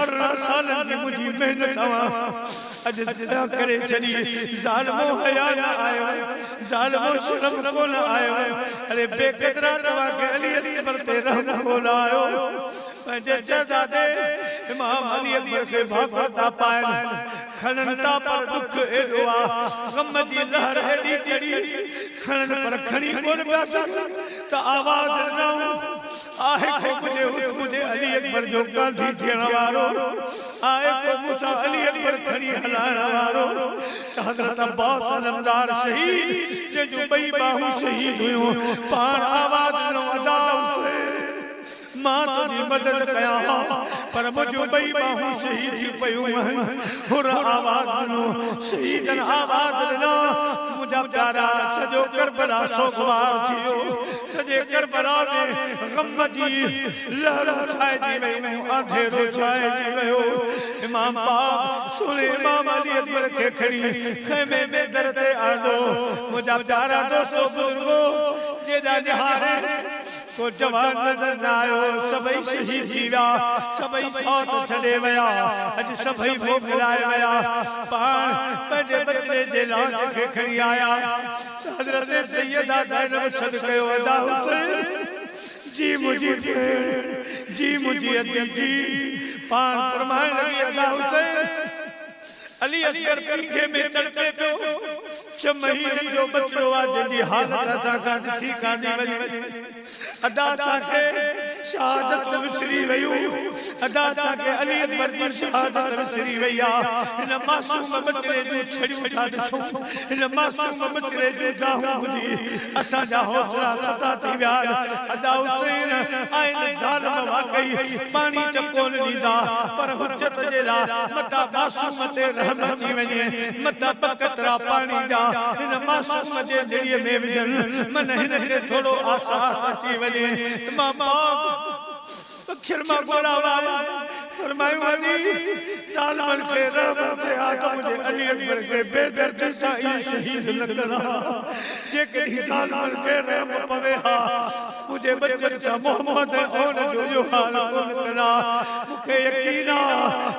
18 सालन जी मुझी मेहनत अवा अज जदा करे छड़ी जालिमो हया न आयो जालिमो शर्म को न आयो अरे बेकदरा तवा के अली असगर ते रहम को न आयो पंहिंजे शहजादे इमाम अली अकबर खे भागवता पाइन खणनता पर दुख एॾो आ गम जी लहर एॾी चढ़ी खणन पर खणी कोन पिया त आवाज़ न आहे को मुझे अली अकबर जो गांधी थियण वारो आहे को मूंसां अली अकबर खणी हलाइण वारो त हज़रत अब्बास अलमदार शहीद जंहिंजूं ॿई बाहूं शहीद हुयूं पाण आवाज़ ॾिनो अदा हुसैन मां तुझी मदद कया पर मुझो ॿई बाहूं शहीद थी पयूं हुर आवाज़ ॾिनो शहीदन आवाज़ ॾिनो मुंहिंजा प्यारा सॼो करबला सोगवार थियो सॼे करबला में गम जी लहर छाइजी वई अंधेरो छाइजी वियो इमाम पाक सुने इमाम अली अकबर खे खणी ख़ैमे में दर ते आंदो मुंहिंजा प्यारा दोस्तो बुज़ुर्गो जेॾा निहारे को जवान नजर न आयो सभई शहीद थी विया सभई सौत छॾे विया अॼु सभई मोकिलाए विया पाण पंहिंजे बचड़े जे लाज खे खणी आया हज़रत सैयदा ज़ैनब सॾ कयो अदा हुसैन जी मुंहिंजी भेण जी मुंहिंजी अदी जी पाण फरमाइण लॻी अदा हुसैन अली असगर पींघे में तड़पे पियो 6 महीने जो बचड़ो आहे जंहिंजी हालत असां खां ॾिठी कान्हे वञी अदा साके शहादत विसरी वयूं अदा साके अली अकबर जी शहादत विसरी वया इन मासूम बचड़े जो छड़ियूं था ॾिसूं इन मासूम बचड़े जो दाहूं ॿुधी असां जा हौसला ख़ता थी विया अदा हुसैन आइन ज़ालिम वाकई पानी त कोन ॾींदा पर हुज्जत जे लाइ मता मासूम ते रहम थी वञे मता बकतरा पानी जा इन मासूम जे जड़ीअ में विझन मन हिन खे थोरो आसास अची वञे मां बाप अखिर मां गोरावा फरमायूं अली ज़ालिमन खे रहमत आ त मुझे अली अकबर के बेदर्दी सां ई शहीद न करा जेकॾहिं ज़ालिमन खे रहम पवे हा मुझे बचन सां मोहम्मद ओन जो हाल कोन करा मूंखे यकीन आ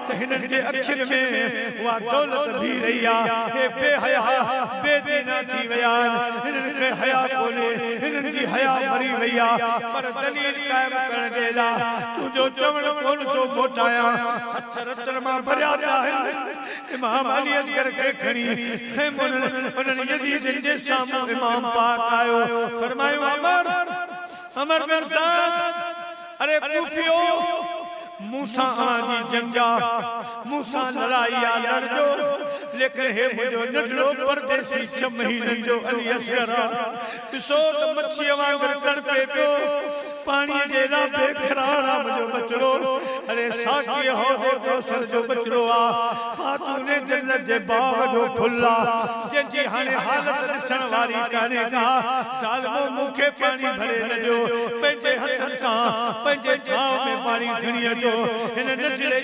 त हिननि जे अखियुनि में उहा दौलत भी रही आ हे बेहया बेदीना थी विया हिननि खे हया कोन्हे हया मरी वैया पर दलील कायम कर देला तू जो चवण कोन तो मोटाया हथ रतन मां भरिया है इमाम अली असगर के खणी खेमन उन्हनि यजीद जे सामने इमाम पाक आयो फरमायो अमर बिन साद अरे कूफियो मूसा आजी जंगा मूसा लड़ाइया लड़जो लेकिन हे मुझो नटलो परदेसी 6 महीनन जो अली असगर ॾिसो त मच्छी वांगुर तड़पे पियो पानी जे लाभे खरारा मुझो बचड़ो अरे साकी हो दे कौसर जो बचड़ो आ खातून जन्नत जे बाग जो फुल्ला जंहिंजी हाणे हालत ॾिसण वारी कान्हे का ज़ालिमो मूंखे पानी भरे नजो पंहिंजे हथनि सां पंहिंजे छांव में पानी खणी अचो हिन नंढड़े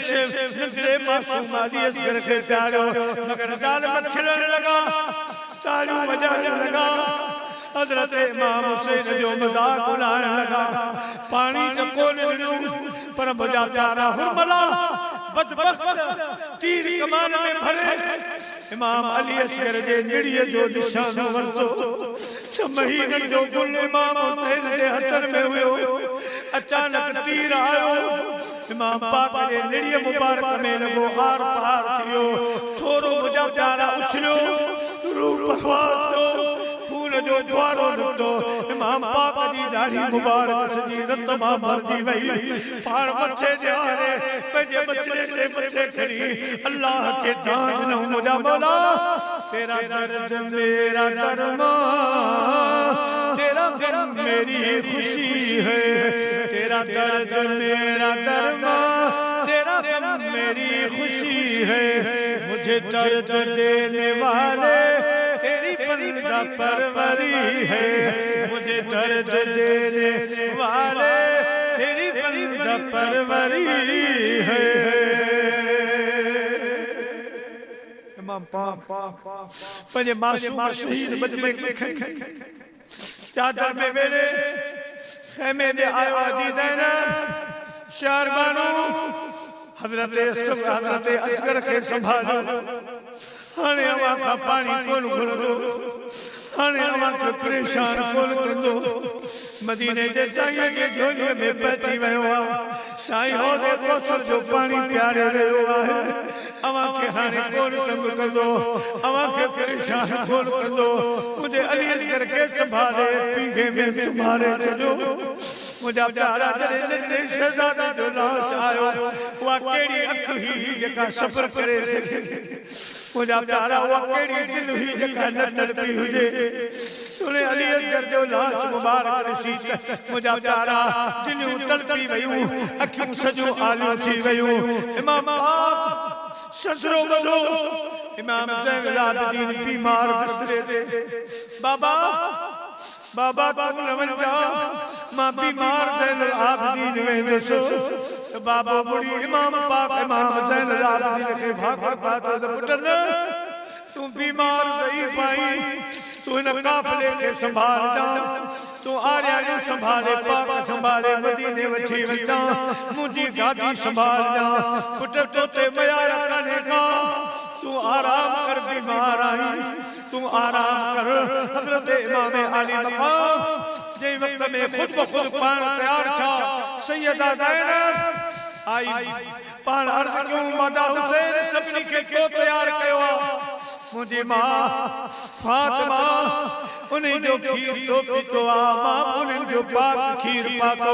नंढड़े मासूम अली असगर खे प्यारो मगर ज़ालिम खिलण लॻा तालियूं वॼाइण लॻा हज़रत इमाम हुसैन जो मज़ाक उड़ाइण लॻा पानी त कोन ॾिनो पर मुंहिंजा प्यारा हुरमला बदबख्त तीर कमान में भरे इमाम अली असगर जे निड़ीअ जो निशानो वरितो 6 महीननि जो गुल इमाम हुसैन जे हथनि में हुयो अचानक तीर आयो इमाम पाक जे निड़ीअ मुबारक में लॻो आर पार थियो थोरो मुंहिंजा प्यारा उछलियो रूह परवाज़ थियो जो द्वारो निकतो इमाम पाक जी दाढ़ी मुबारक सजी रत मां भरजी वई पार मथे जे हारे पंहिंजे बचड़े जे मथे खड़ी अल्लाह के दान न मुझा मौला तेरा दर्द मेरा दरमा तेरा गम मेरी खुशी है तेरा दर्द मेरा दरमा तेरा गम मेरी खुशी है मुझे दर्द देने वाले तेरी पर्दा परवरी है मुझे दर्द देने वाले तेरी पर्दा परवरी है इमाम पाक पंहिंजे मासूम शहीद बचड़े खे चादर में वेड़े खेमे में आयो आजी ज़ैनब शारबानो हज़रत असगर खे संभालो हाणे अवां खां पानी कोन घुरंदो हाणे अवां खे परेशान कोन कंदो मदीने जे साईं जे झोलीअ में पइजी वियो आहे साईं होदे कौसर जो पानी प्यारे रहियो आहे अवां खे हाणे कोन तंग कंदो अवां खे परेशान कोन कंदो मुंहिंजे अली असगर खे संभाले पींघे में संभाले छॾियो मुझा प्यारा जड़े नंढे शहजादे जो लाश आयो उहा कहिड़ी अख ही जेका सब्र करे सघे मुझा प्यारा उहा कहिड़ी दिल हुई जेका न तड़पी हुजे सुने अली असगर जो लाश मुबारक ॾिसी मुझा प्यारा दिलियूं तड़पी वयूं अखियूं सजूं आलियूं थी वयूं इमाम पाक ससरो वधो इमाम ज़ैनुल आबिदीन बीमार बिस्तरे ते बाबा बाबा तू न वञा मां बीमार ज़ैनुल आबिदीन वेंदुसि बाबा मुड़ी इमाम पाक इमाम ज़ैनुल आबिदीन खे भाकर पातो त पुट न तू बीमार ज़ईफ़ आई तू इन काफ़िले खे संभाल जा तू आर्या संभाले पाक संभाले मदीने वठी वञा मुंहिंजी गादी संभाल जा पुट तोते मयार कान्हे का तू आराम कर बीमार आई तू आराम कर हज़रत इमाम आली मकाम जे वक्त में खुद ब खुद पान तैयार था सैयदा ज़ैनब आई पान अर्ज़ क्यों मादा हुसैन सभिनी खे को तैयार कयो मुंहिंजी मां फातिमा उन्हीं जो खीर तो पीतो मां उन्हीं जो पाक खीर पातो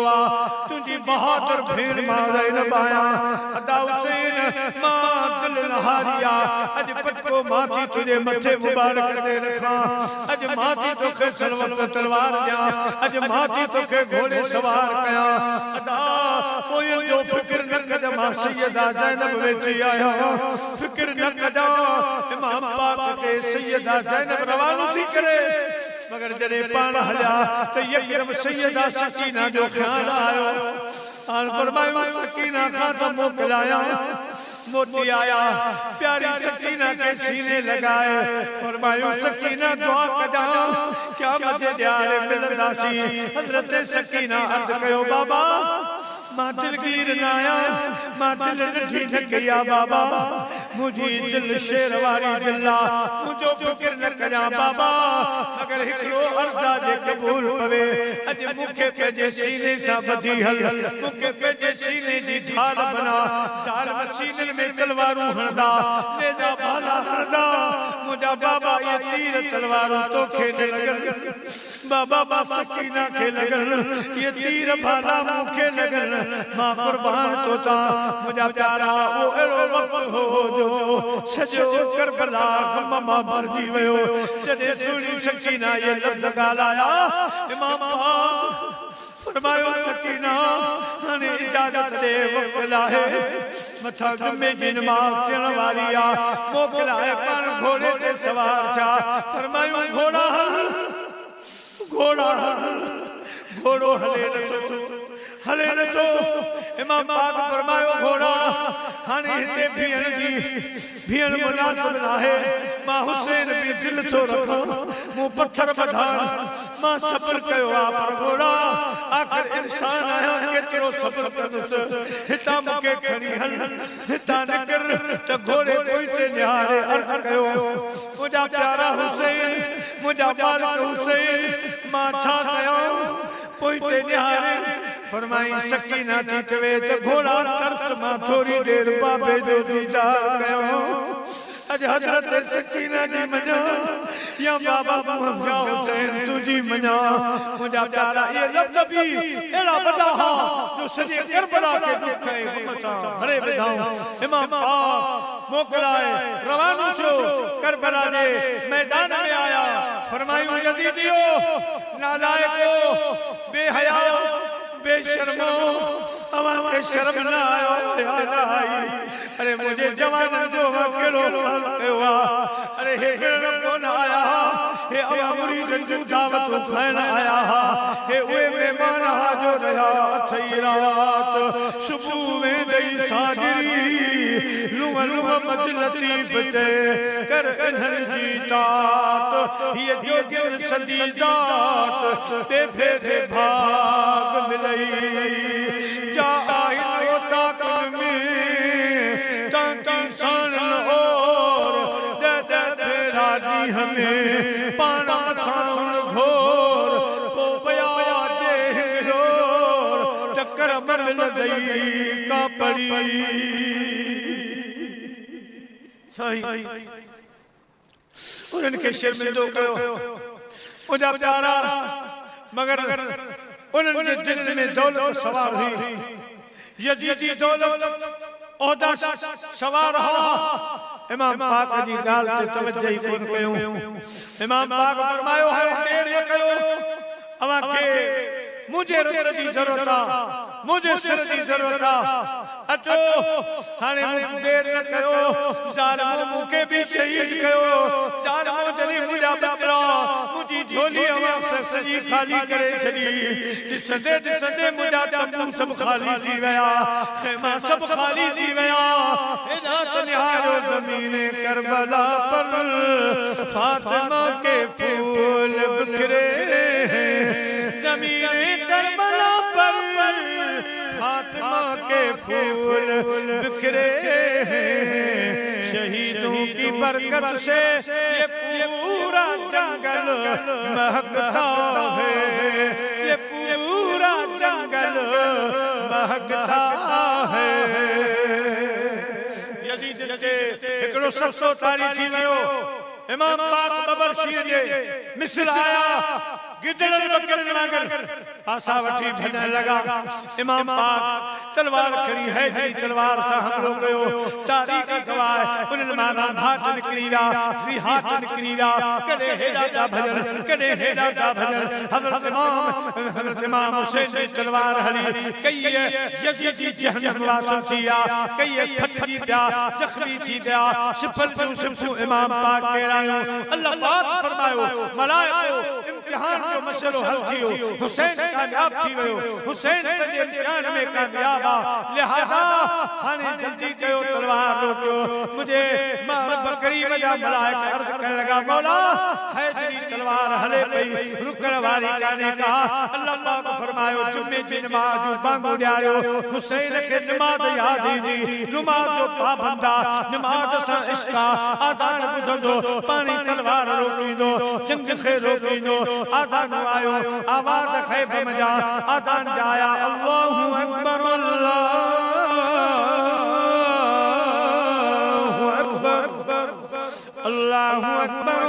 तुझी बहादुर भेड़ मां ज़ैनब आया अदा हुसैन मां दिल लहारिया अज पटको माथी तुझे मथे मुबारक ते रखा अज माथी तोखे सलवत तलवार दिया अज माथी तोखे घोड़े सवार कया अदा कोई जो फिक्र न कद मां सैयदा ज़ैनब वेठी आया फिक्र न कदा इमाम पाक के सैयदा ज़ैनब रवानो थी करे मगर जड़े पान हलिया तो यकदम सैयदा सकीना जो ख्याल आयो और फरमायो सकीना का तो मोकलाया मोती आया प्यारी सकीना के सीने लगाए फरमायो सकीना दुआ कदा क्या मुझे ध्यान मिलदासी हजरत सकीना अर्ज कयो बाबा मां दिलगीर नाया मां दिल नठी ढकिया बाबा मुझी दिल शेर वारी दिला मुझो फिक्र न कया बाबा अगर हिकड़ो अर्जा जे कबूल पवे अज मुखे पेजे सीने सा बधी हल मुखे पेजे सीने जी धार बना ज़ालिम सीने में तलवारूं हणदा नेजा भाला हणदा मुझा बाबा ये तीर तलवारूं तो खेने लगल बाबा सकीना के लगल ये तीर भाला मुखे लगल मां कुर्बान तोता मुझा प्यारा ओ एड़ो वक्त हो जो सजो करबला ममा मरजी वयो जडे सुनी सकीना ये लफ्ज़ गालाया इमाम पाक फरमायो सकीना हने इजाजत दे वकला है मथा जुम्मे जी नमाज चढ़ वाली आ मोकला है पान घोड़े ते सवार छा फरमायो घोड़ा घोड़ा घोड़ो हले नचो इमाम पाक फरमायो घोड़ा हाने हिते भियण मुनासिब नाहे मां हुसैन भी दिल थो रखा मूं पत्थर बधान मां सब्र कयो आ पर घोड़ा आखिर इंसान आया केतिरो सब्र कंदुस हिता मूंखे खणी हल हिता निकर त घोड़े पोइते निहारे अर्ज़ कयो मुंहिंजा प्यारा हुसैन मुंहिंजा बालक हुसैन मां छा कयां पोइते निहारे फरमाई सकीना थी चवे त घोड़ा तरस मां थोड़ी देर बाबे जो दीदार कयो अज हजरत सकीना जी मना या बाबा मुहम्मद हुसैन तुझी मना मुझा प्यारा ये लफ्ज़ भी एड़ा बड़ा हा जो सजे करबला के दुख है हमसा हरे विधाऊं इमाम पाक मोकलाए रवाना छो करबला जे मैदान में आया फरमायूं यजीदियो नालायको बेहयाओ बेशर्मो अवा के शर्म ना आयो अरे मुझे जवान जो केड़ो कयो अरे हे केड़ो कोन आया हे अवा मुरीदन जो दावत खाइण आया हे उहे मेहमान जो रहा अथई रात सुबह में दई साजरी लुम लुम मजलती बचे कर इन्हन जी तात ये जोगिन सदी जात ते फेरे भाग मिलई जा आई ताकत में ताकि सन और दे दे फेरादी हमें पाना थान घोर को बया जे हिंगोर चक्कर में मिल गई का पड़ी सही उनके शर्मिंदो कयो मुझा प्यारा मगर उनके दिल में दौलत सवार हुई यजीदी दौलत ओहदा सवार हा इमाम पाक जी गाल ते तवज्जो कोन कयो इमाम पाक फरमायो है देर न कयो अवा के मुझे रत की जरूरत आ मुझे सिर की जरूरत आ अचो हाने मुझे देर न कयो ज़ालिमो मुके भी शहीद कयो ज़ालिमो जली मुझा बकरा मुझी झोली अवा सजी खाली करे छडी सदे मुझा तंबू सब खाली थी गया खेमा सब खाली थी गया इनात निहारो ज़मीने करबला पर फातिमा के फूल बिखरे ज़मीने करबला पर फातिमा के फूल बिखरे हैं शहीदों की बरकत से ये पूरा जंगल महकता है ये पूरा जंगल महकता है यजीद जे एकड़ो सस्तो तारी थी वियो इमाम पाक बबर शीर जे मिस्र आया गिदड़न बकरन वांगर आसा वठी भजन लगा इमाम पाक तलवार खड़ी है जी तलवार सा हमलो कयो तारीख गवाह उन माना भाट निकरीरा रिहाट निकरीरा कदे हेडा दा भजन कदे हेडा दा भजन हजरत इमाम हुसैन की तलवार हली कई यजीदी जहन्नम वासन थिया कई फटकी पिया जख्मी थी गया सिफल सिफू इमाम पाक कह रहा हूं अल्लाह पाक फरमायो मलाइको इम्तिहान जो मसलो हल थियो हुसैन कामयाब थी वयो हुसैन जे इम्तिहान में कामयाब आ लिहाजा हाने जल्दी कयो तलवार रोकियो मुझे बकरी वजा मलाइका अर्ज करने लगा मौला है तेरी तलवार हले पई रुकण वाली काने कहा अल्लाह पाक फरमायो जुम्मे की नमाज बांगो ॾियारियो हुसैन के नमाज याद ईंदी नमाज जो पाबंदा नमाज सां इश्क आज़ान ॿुधंदो पाणी तलवार रोकींदो जंग खे रोकींदो आज़ान आयो आवाज़ खैब मजा आज़ान जाया अल्लाहु अकबर अल्लाहु अकबर अल्लाहु अकबर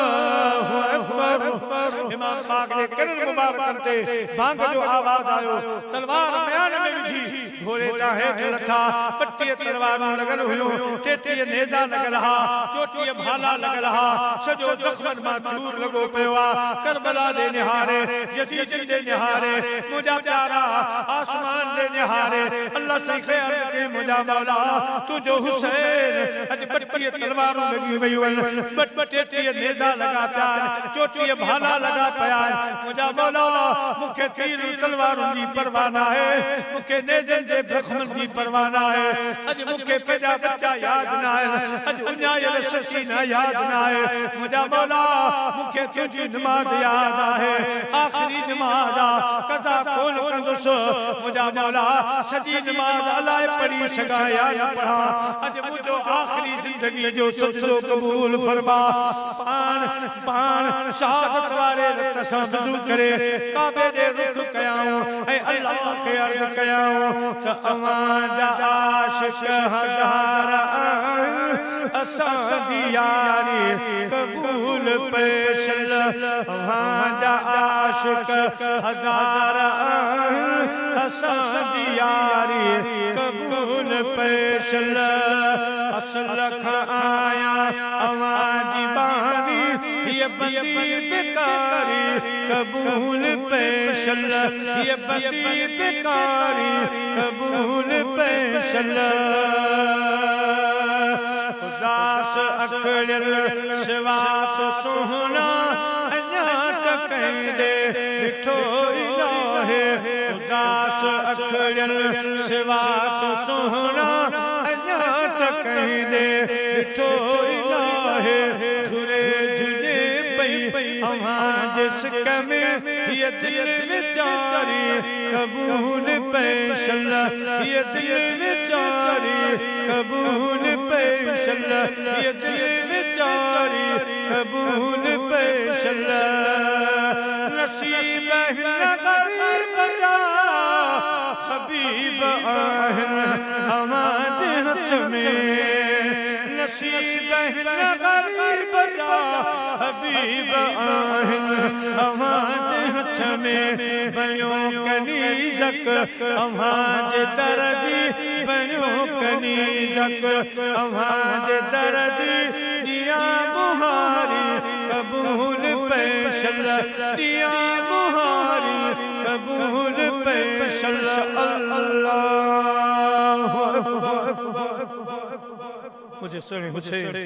अल्लाहु अकबर इमाम पाक ने करन मुबारक करते भांग जो आवाज आयो तलवार म्यान में विझी घोड़े जा हेठ लथा पट्टी तलवार लगल हुयो टेटी नेजा लगल हा चोटी भाला लगल हा सजो जख्मन मा चूर लगो पियो करबला दे निहारे यजीद दे निहारे मुजा प्यारा आसमान दे निहारे अल्लाह से खैर के मुजा मौला तू जो हुसैन अज पट्टी तलवार लगी वयो टेटी नेजा लगा प्यार चोटी भाला लगा प्यार मुजा मौला मुखे तीर तलवार की परवाना है मुखे नेजे जे जख्मन की परवाना है अज मुखे पैदा बच्चा याद ना है अज उन्यायल ससीना याद ना है मुजा मौला मुखे तुझी नमाज याद है आखिरी नमाज कज़ा कोल कंदुस मुजा मौला सजी नमाज अलाए पढ़ी सगाया न पढ़ा अज मुझो आखिरी जिंदगी जो सजदो कबूल फरमा पान पान शहादत वाले रत सां वज़ू करे काबे दे रुख कयाऊं ऐ अल्लाह के अर्ज़ कयाऊं त अवां जा आशिक हज़ार असां दी यारी कबूल पेशल अवां जा आशिक हज़ार असां दी यारी कबूल पेशल असल खां आया अवां जी बानी ये बदी बेकारी कबूल पेशल ये बदी बेकारी कबूल पेशल उदास अखड़ल सिवात सोहना अञा तकंदे मिठो इलाहे उदास अखड़ल सिवात सोहना अञा तकंदे मिठो इलाहे घुरे झुले पई अवां जिस कमे ये दिल विचारी कबूल पेशल ये दिल विचारी कबूल पेशल ये दिल विचारी कबूल पेशल नसीब है गरीब जा हबीब आहन हमारे हाथ में नसीब है गरीब जा हबीब आहन हमारे हाथ में बनो कनीज़क हमारे दर्जी बनो कनीज़क हमारे दर्जी दिया बुहारी कबूल पेशल दिया बुहारी कबूल पेशल अल्लाह मुझे सुने हुसैन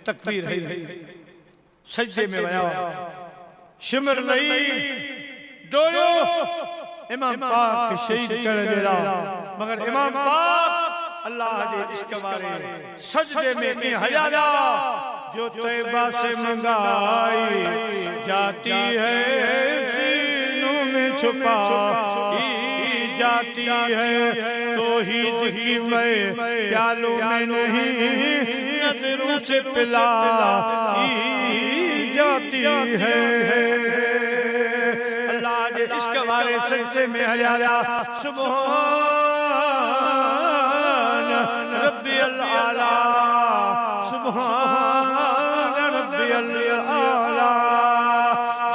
तकबीर है सजदे में वया शिमर नहीं डोयो इमाम पाक शहीद कर देला मगर इमाम पाक अल्लाह दे इश्क वाले सजदे में हयादा जो तैबा से मंगाई जाती है सीनों में छुपाई जाती है तौहीद की मैं प्यालों में नहीं नजरों से पिलाई जाती है अल्लाह के इश्क वाले सजदे में हयादा सुभान रब्बियल आला सुभान रब्बियल आला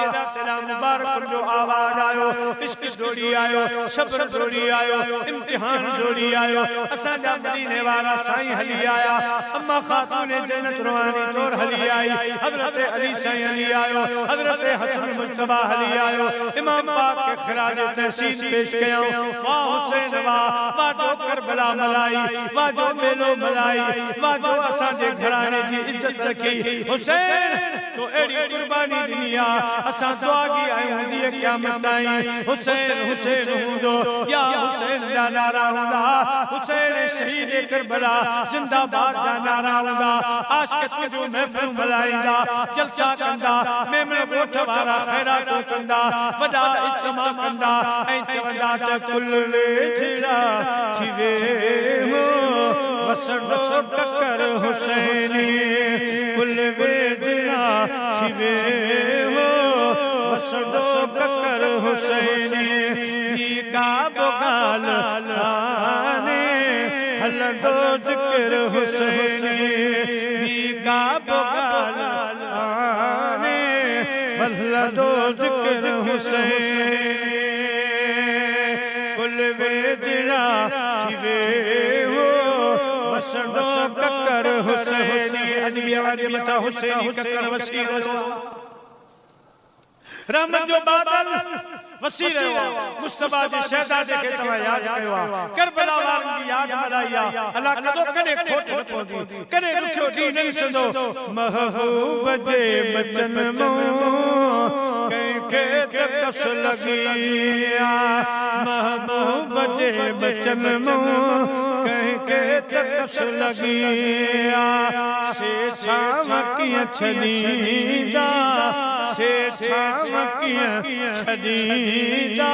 जेदा तेरा मुबारक जो आवाज आयो इश्क जोड़ी आयो सब्र जोड़ी आयो इम्तिहान जोड़ी आयो असा जा मदीने वाला साईं हली आया अम्मा खातून जन्नत रूहानी तौर हली आई हजरत अली साईं हली आयो हजरत हसन मुस्तफा हली आयो इमाम पाक के खराज तहसीन पेश कयो वाह हुसैन वाह जो करबला मलाई वाह जो मेलो मलाई वाह जो असा जे घराने की इज्जत रखी हुसैन तो एड़ी कुर्बानी दुनिया असा दुआ की आई हुंदी क़यामत ताईं हुसैन हुसैन हुंदो या हुसैन जा नारा हुंदा हुसैन शहीद करबला जिंदाबाद जा नारा हुंदा आशिक जो महफिल मलाईंदा जलसा कंदा मेमन गोठ वारा खैरात कंदा वडा इज्तिमा कंदा ऐं चवंदा त कुल वेझड़ा थी वे हो वसंदो ककर हुसैनी कुल वेदना थिवे हो वसंदो ककर हुसैनी का बुगाल आने हलदो जिक्र हुसैनी का बुगाल आने हलदो जिक्र हुसैनी कुल वेदना थिवे हो वसंदो ककर हुसैनी अनबी आवाज़ मता हुसैनी ककर वसीर रहमत जो बादल वसीर मुस्तफा जी शहजादे के तवा याद कयो करबला वारन की याद मनाया अल्लाह कदो कने खोट न पौंदी कने रुठो दी नहीं सुनो महबूब जे बचन मो के तकस लगिया महबूब जे बचन मो के तकस लगिया से छाम किया छनीदा से छाम किया छनीदा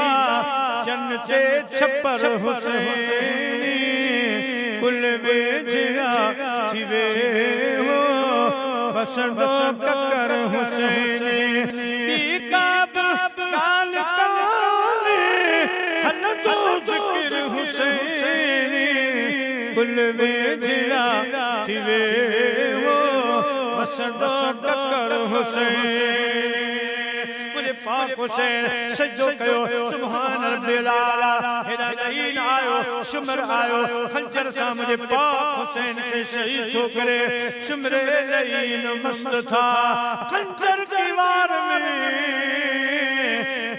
जन्नते छपर हुसैनी कुल वेजरा थिवे हो वसंदो ककर हुसैनी काब काल काले हलदो जिक्र हुसैनी कुल वेजरा थिवे हो वसंदो ककर हुसैनी पाक हुसैन सजदो कयो सुभान रब्बिल आला हेरा नईन आयो शुमर आयो खंजर सा मुझे पाक हुसैन के शहीद ठोकरे शुमरे नईन मस्त था खंजर की वार में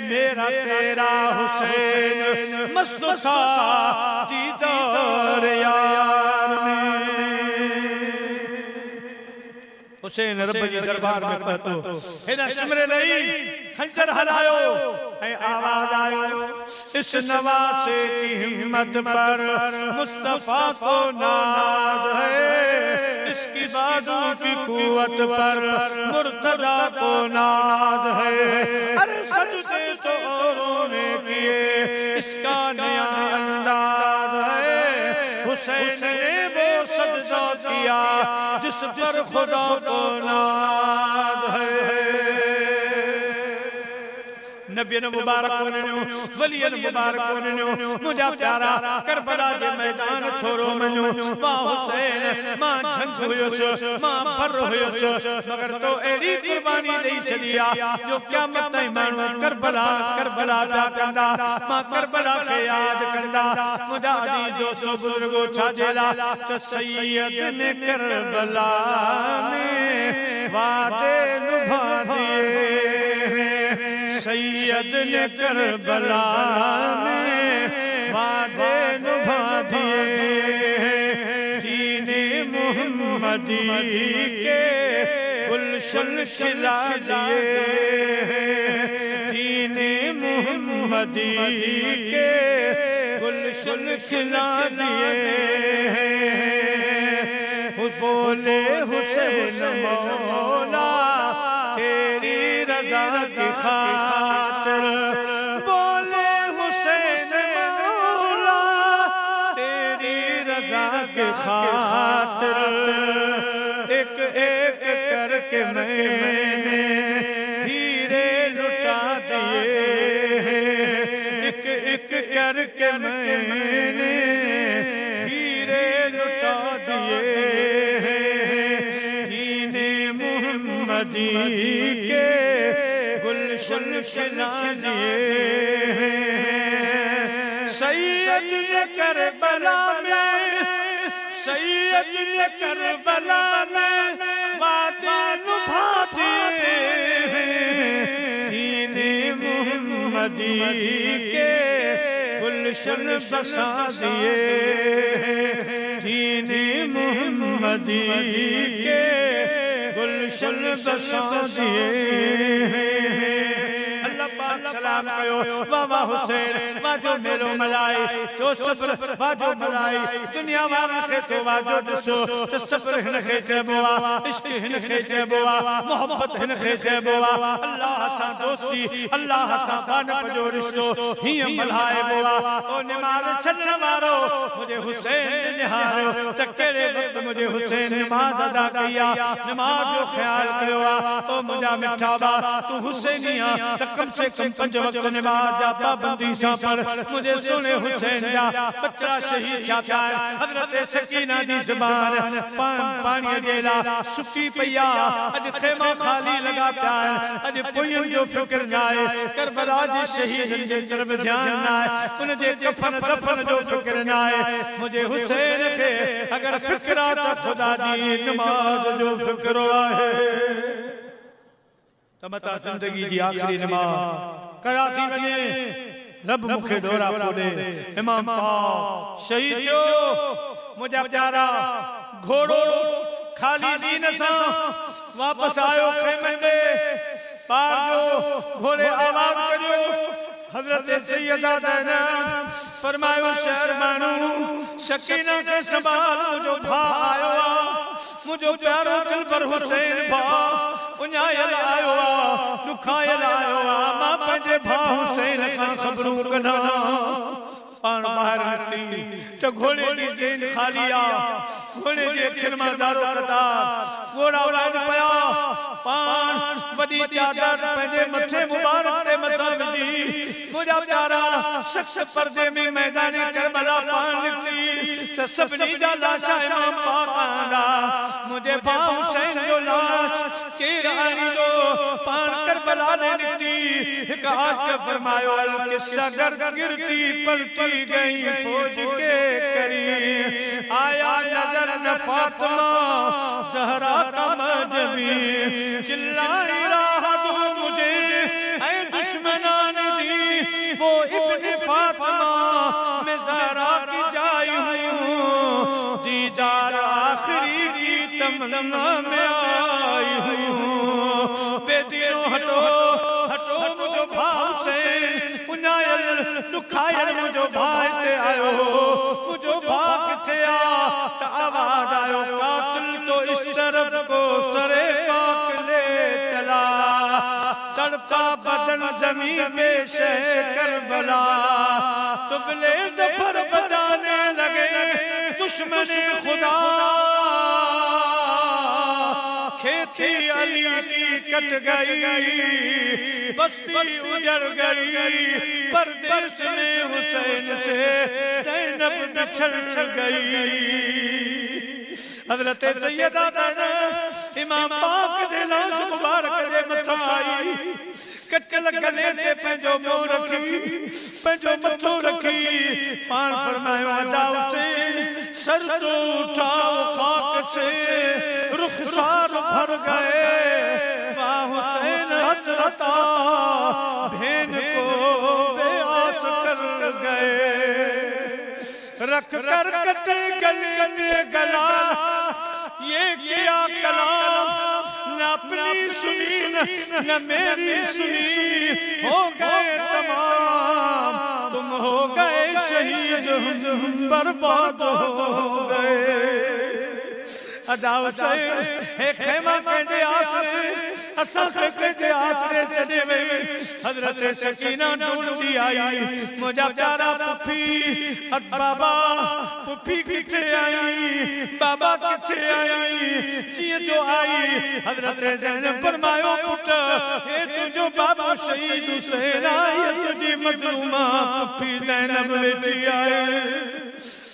मेरा तेरा हुसैन मस्त था दीदार यार में हुसैन रब जी दरबार में पहुंचो हेना शुमरे नहीं खंजर हलायो है आवाज आयो इस नवासे की हिम्मत पर मुस्तफा को नाज है इसकी बाजू की कुव्वत पर मुर्तजा को नाज है अरे सजदे तो औरों ने किए इसका नया अंदाज है हुसैन ने वो सजदा किया जिस पर खुदा को नाज है नबियन मुबारक ने वलियन मुबारक ने मुझा प्यारा करबला के मैदान छोरो मनु मां हुसैन मां झंझ हुयस मां पर हुयस मगर तो एड़ी कुर्बानी नहीं छलिया जो क़यामत ताईं माण्हू करबला करबला पिया कंदा मां करबला के याद कंदा मुझा अजीज दोस्तो बुजुर्गो छाजेला त सैयद ने करबला में वादे निभा दिए सैयद ने करबला में वादे निभा दिए दीने मुहम्मदी के गुलशन खिला दिए दीने मुहम्मदी के गुलशन खिला दिए बोले हुसैन मौला तेरी रजा की खातिर बोले हुसैन मौला तेरी रजा की खातिर एक एक करके मैंने हीरे लुटा दिए एक एक करके मैंने हीरे लुटा दिए मुहम्मदी के गुलशन खिला दिए सैयद ने करबला में सैयद ने करबला में वादे निभा दिए दीने मुहम्मदी के गुलशन बसा दिए दीने मुहम्मदी के गुलशन बसा दिए अल्लाह पाक सलाम कयो बाबा हुसैन वाजो मेलो मलाई सो सब्र वाजो मलाई दुनिया वारन खे तो वाजो दसो त सब्र हिन खे चइबो आ इश्क हिन खे चइबो आ मोहब्बत हिन खे चइबो आ अल्लाह सां दोस्ती अल्लाह सां बानप जो रिश्तो हीअं मल्हाइबो आ ओ निमाज़ छॾण वारो मुझे हुसैन निहारो त कहिड़े वक़्त मुझे हुसैन नमाज अदा कई आ नमाज जो ख्याल कयो आ ओ मुंहिंजा मिठा बा तू हुसैनी आ त कम से कम 5 वक़्त नमाज जा पाबंदी सां पढ़ मुझे सुने हुसैन जा बचड़ा शहीद थिया पिया हज़रत सकीना जी ज़ुबान पानी जे ला सुकी पई आ अॼु ख़ैमा खाली लॻा पिया अॼु पुयनि जो फिक्र न आहे करबला जे शहीदनि जे तरफ़ ध्यानु न आहे उन जे कफन दफन जो फिक्र न आहे मुझे हुसैन खे अगर फिक्र आ त खुदा जी नमाज जो फिक्र आहे त मता ज़िंदगी जी आख़िरी नमाज कया थी वञे रब मुखे डोरा पोड़े इमाम पाक शहीद जो मुझा प्यारा घोड़ो खाली दीन सां वापस आयो ख़ैमन में पार जो घोड़े आवाज़ करियो हज़रत सैयदा ज़ैनब फरमायो शहर मानू सकीना के संभाल मुझो भा आयो आ मुझो प्यारो दिल पर हुसैन भा उन्यायल आयो आ दुखायल आयो आ मां पंहिंजे भा हुसैन खां ख़बरूं कढां पाण ॿाहिरि निकिती त घोड़े जी ज़ेन खाली आ घोड़े जे अखियुनि मां दारो कतार घोड़ा उड़ाइनि पिया पाण वॾी चादर पंहिंजे मथे मुबारक ते मथां विझी मुंहिंजा प्यारा शख्स पर्दे में मैदान करबला पाण निकिती त सभिनी जा लाशा इमाम पाक आंदा मुंहिंजे भाउ हुसैन जो लाश केरु आणींदो पाण करबला ने निकिती हिकु आशिक़ फरमायो अल किस्सा गर गिरती पलटी गई फौज के करीब आया नजर न फातिमा ज़हरा का मजबी चिल्लाई राह दो मुझे ऐ दुश्मनान दी वो इब्ने फातिमा मैं ज़हरा की जाई हूँ दीदार आखिरी की तमन्ना में आई हूँ बेदियों हटो हटो मुझो भाव से उन्यायल दुखायल मुझो भाई ते आयो मुझो भाग थे आ त आवाज आयो कातिल तो इस तरफ को सरे पाक ले चला तड़पा बदन जमीन पे शह करबला तुबले जफर बजाने लगे दुश्मन खुदा खेती अली की कट गई बस्ती उजड़ गई परदेश में हुसैन से ज़ैनब बिछड़ गई हज़रत सैयदा ज़ैनब इमाम पाक जे लाश मुबारक जे मथां आई कटल गले ते पंहिंजो मुंहुं रखी पंहिंजो मथो रखी पाण फरमायो अदा हुसैन सर तो उठाओ खाक से रुखसार भर गए वाह हुसैन हसरता भेन को बेआस कर गए रख कर कटे गले में गला ये किया कलाम न अपनी सुनी न मेरी सुनी हो गए तमाम तुम हो गए शहीद बर्बाद हो गए अदा हुसैन हे ख़ैमा कंहिंजे आसरे असां कंहिंजे आसरे छॾे वई हज़रत सकीना ढूंढदी आई मुंहिंजा प्यारा पुफी बाबा पुफी किथे आई बाबा किथे आई जीअं जो आई हज़रत ज़ैनब फरमायो पुट हे तुंहिंजो बाबा शहीद हुसैन आई तुंहिंजी मज़लूमा पुफी ज़ैनब वेठी आहे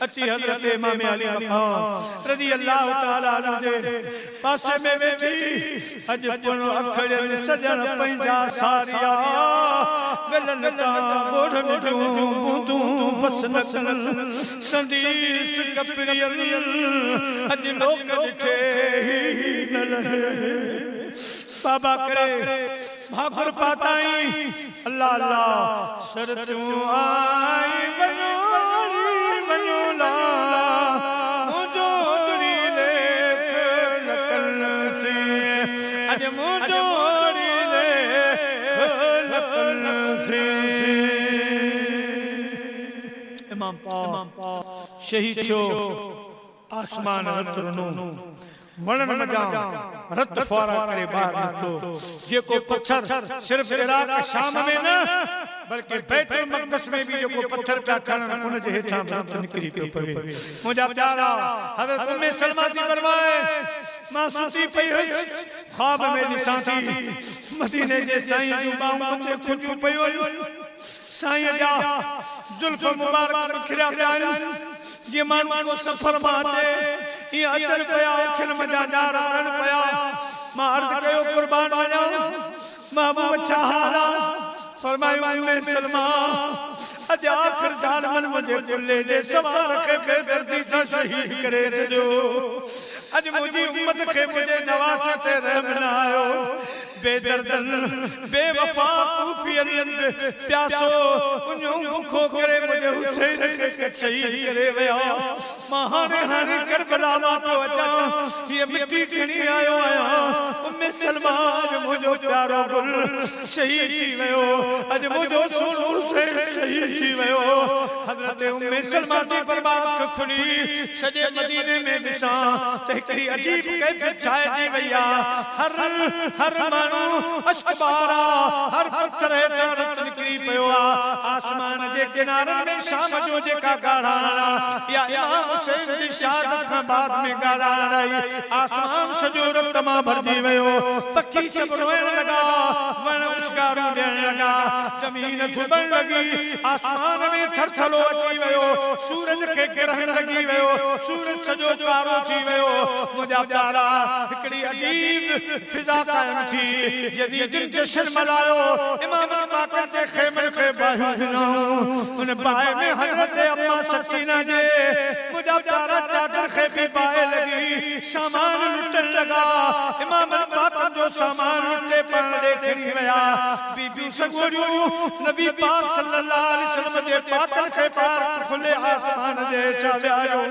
अची हज़रत इमाम अली मक़ाम रज़ी अल्लाह ताला अन्हु जे पासे में वेठी अॼु पुण अखड़ियनि सजण पंहिंजा सारिया गलनि तां ॻोढ़नि जूं बूंदूं बस न कनि संदीस कपरियल अॼु लोक ॾिठे न लहे बाबा करे भाकुर पाताई अल्लाह अल्लाह शरतूं आई वञो ला मुझोरी लेख लकन से अज मुझोरी लेख लकन से इमाम पाक शहीद थियो आसमान रत रुनो वणन मजा रत फवारा करे बाहर निकतो जेको पत्थर सिर्फ इराक शाम में न बल्कि बैतुल मक़दस में भी जेको पत्थर पिया खणन उन जे हेठां रत निकरी पियो पवे मुंहिंजा प्यारा हज़रत उम्मे सलमा जी फरमाए मां सुती पई हुयसि ख्वाब में ॾिसां थी मदीने जे साईं जूं ॿाहूं मुंहिंजे खुदियूं पयूं साईं जा जुल्फ मुबारक बिखरिया पिया आहिनि जीअं माण्हू को सफ़र मां अचे ईअं अचनि पिया अखियुनि मथां ॾार वञनि पिया मां अर्ज़ु कयो क़ुर्बान वञा महबूब छा हाल आहे फरमायो उम्मे सलमा अॼु आख़िर ज़ालिमनि मुंहिंजे कुल्ले जे सवार खे बेदर्दी सां शहीद करे छॾियो अॼु मुंहिंजी उम्मत खे मुंहिंजे नवाज़ ते रहम न आयो बेदर्दन बेवफा कूफियन प्यासो उन्हों मुखो करे मुझे हुसैन के शहीद करे विया मां हाणे करबला मां तो अचा ये मिट्टी खणी आयो आया उम्मे सलमा मुझो प्यारो गुल शहीद थी वियो अज मुझो सोनो हुसैन शहीद थी वियो हजरत उम्मे सलमा जी बर्बाद खुली सजे मदीने में ॾिसां त हिकड़ी अजीब कैफियत छाइजी वई आहे हर अशबारा हर पत्थर हेठां रत निकरी पियो आहे आसमान जे किनारनि में शाम जो जेका गाढ़ाणा या इमाम हुसैन जी शहादत खां बाद में गाढ़ाणा आई आसमान सॼो रत मां भरिजी वियो पखी सभु रोइण लॻा वण उछगारूं ॾियण लॻा ज़मीन धुबण लॻी आसमान में थरथलो अची वियो सूरज खे किरण लॻी वियो सूरज सॼो कारो थी वियो मुंहिंजा प्यारा हिकिड़ी अजीब फिज़ा क़ाइम थी यजीद जश्न मनायो इमाम पाक के खेमे के बाहर गिनाऊं उन बाहे में हजरत अम्मा सकीना जे मुझा प्यारा चादर खे भी बाहे लगी सामान लुटन लगा इमाम पाक जो सामान लुटे पर देखनी वया बीबी सगोरियो नबी पाक सल्लल्लाहु अलैहि वसल्लम जे पातन खे पार खुले आसमान जे चाव्यायो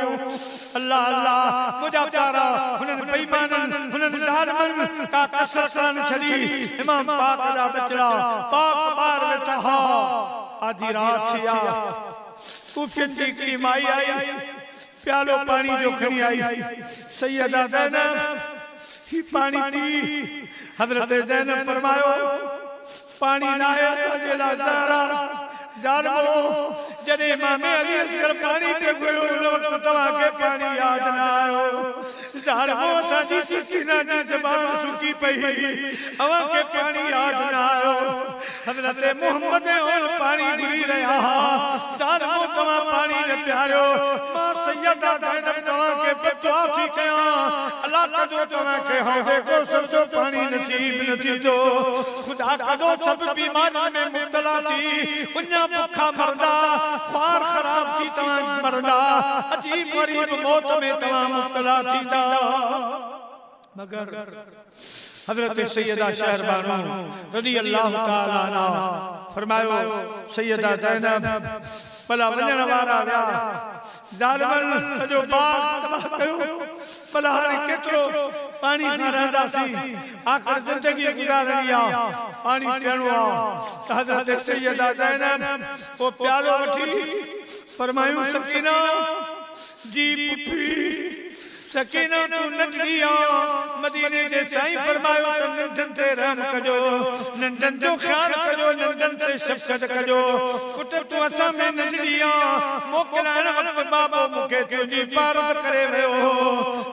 अल्लाह अल्लाह मुझा प्यारा उन बेईमानन उन जालिमन का कसर कान छड़ी इमाम पाक दा बचड़ा पाक बार वेठा आधी रात छिया कुफियन की माई आई प्यालो पानी जो खणी आई सैयदा ज़ैनब ही पानी पी हजरत ज़ैनब फरमायो पानी ना आया सजेला ज़हरा जालिमो जडे इमाम अली असगर पानी पे गुरो वक्त तवा के पानी याद ना आयो जालिमो साजी सकीना जी जबान सुकी पई अवा के पानी याद ना आयो हजरत मोहम्मद और पानी गिरी रहा जालिमो तवा पानी ने प्यारो मां सैयदा ज़ैनब तवा के बदुआ थी कया अल्लाह कदो तवा के हौदे को सब जो पानी नसीब न थी तो खुदा कदो सब बीमारी में मुब्तला थी उन्या भूखा मरदा ख्वार खराब थी तवा मरदा अजीब गरीब मौत में तवा मुब्तला थी था मगर हजरत सैयदा शहरबानो रज़ी अल्लाह तआला अन्हा फरमायो सैयदा ज़ैनब भला वञण वारा विया ज़ालिमन सॼो बाग तबाह कयो भला हाणे केतिरो पानी खां रहंदासीं आख़िर ज़िंदगी गुज़ारणी आहे पानी पीअणो आहे त हज़रत सैयदा ज़ैनब वो प्यालो वठी फरमायूं सकीना जी पुफी सकीना तू नंढड़िया मदीने जे साईं फरमायो त नंढन ते रहम कजो नंढन जो ख्याल कजो नंढन ते शफ़क़त कजो पुट तू असां में नंढड़िया मोकिलाइण वक्त बाबो मूंखे तुंहिंजी पारत करे वियो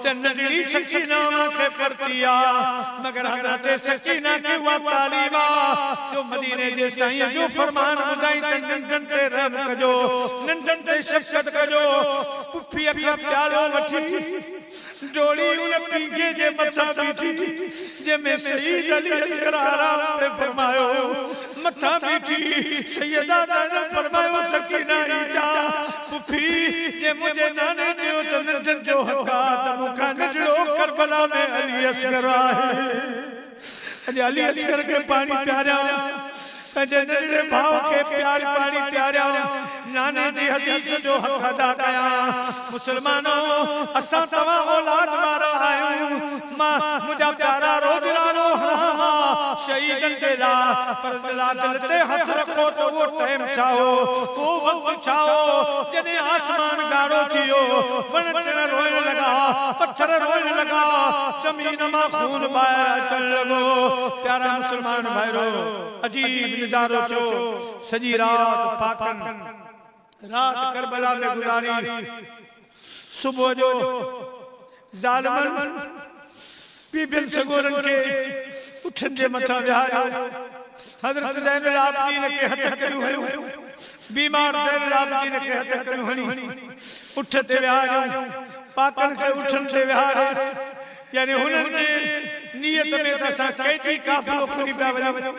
त नंढड़ी सकीना मूंखे परती आहे मगर हज़रत सकीना खे उहा तालीम आहे जो मदीने जे साईं जो फरमान ॿुधाई त नंढन ते रहम कजो नंढन ते शफ़क़त कजो पुफीअ खां प्यालो वठी डोली उन पीके जे मथा बीठी जंहिंमें सईद अली असगर आराम पे फरमायो मथा बीठी सैयदा ज़ैनब फरमायो सकीना ही जा पुफी जे मुझे नाने जो तो नंढन जो हक़ात मूंखां नंढड़ो करबला में अली असगर आहे अॼु अली असगर के पानी प्यारा पंहिंजे नंढड़े भाउ खे प्यार पानी प्यारा नाने जी हदीस जो हक़ अदा कया मुसलमानो असां तव्हां औलाद वारा आहियूं मां मुंहिंजा प्यारा रोज़ानो हरामा शहीदन के ला पर दिल ते हथ रखो तो वो टाइम छाओ वो वक्त छाओ जने आसमान गाढ़ो थियो वण टिण रोइण लगा पत्थर रोइण लगा जमीन मां खून बाहर अचण लगो प्यारा मुसलमान भाइरो अजीब नजारो छो सजी रात पाकन रात करबला में गुजारी सुबह जो जालिमन बीबिन सगोरन के उठन जे मथा विहारियो हजरत ज़ैनुल आबिदीन के हथ करियो हयो बीमार ज़ैनुल आबिदीन के हथ करियो हणी उठ ते विहारियो पाकन के उठन ते विहारे यानी हुनन जे नियत में त असां कैदी काफिलो खणी पिया वञूं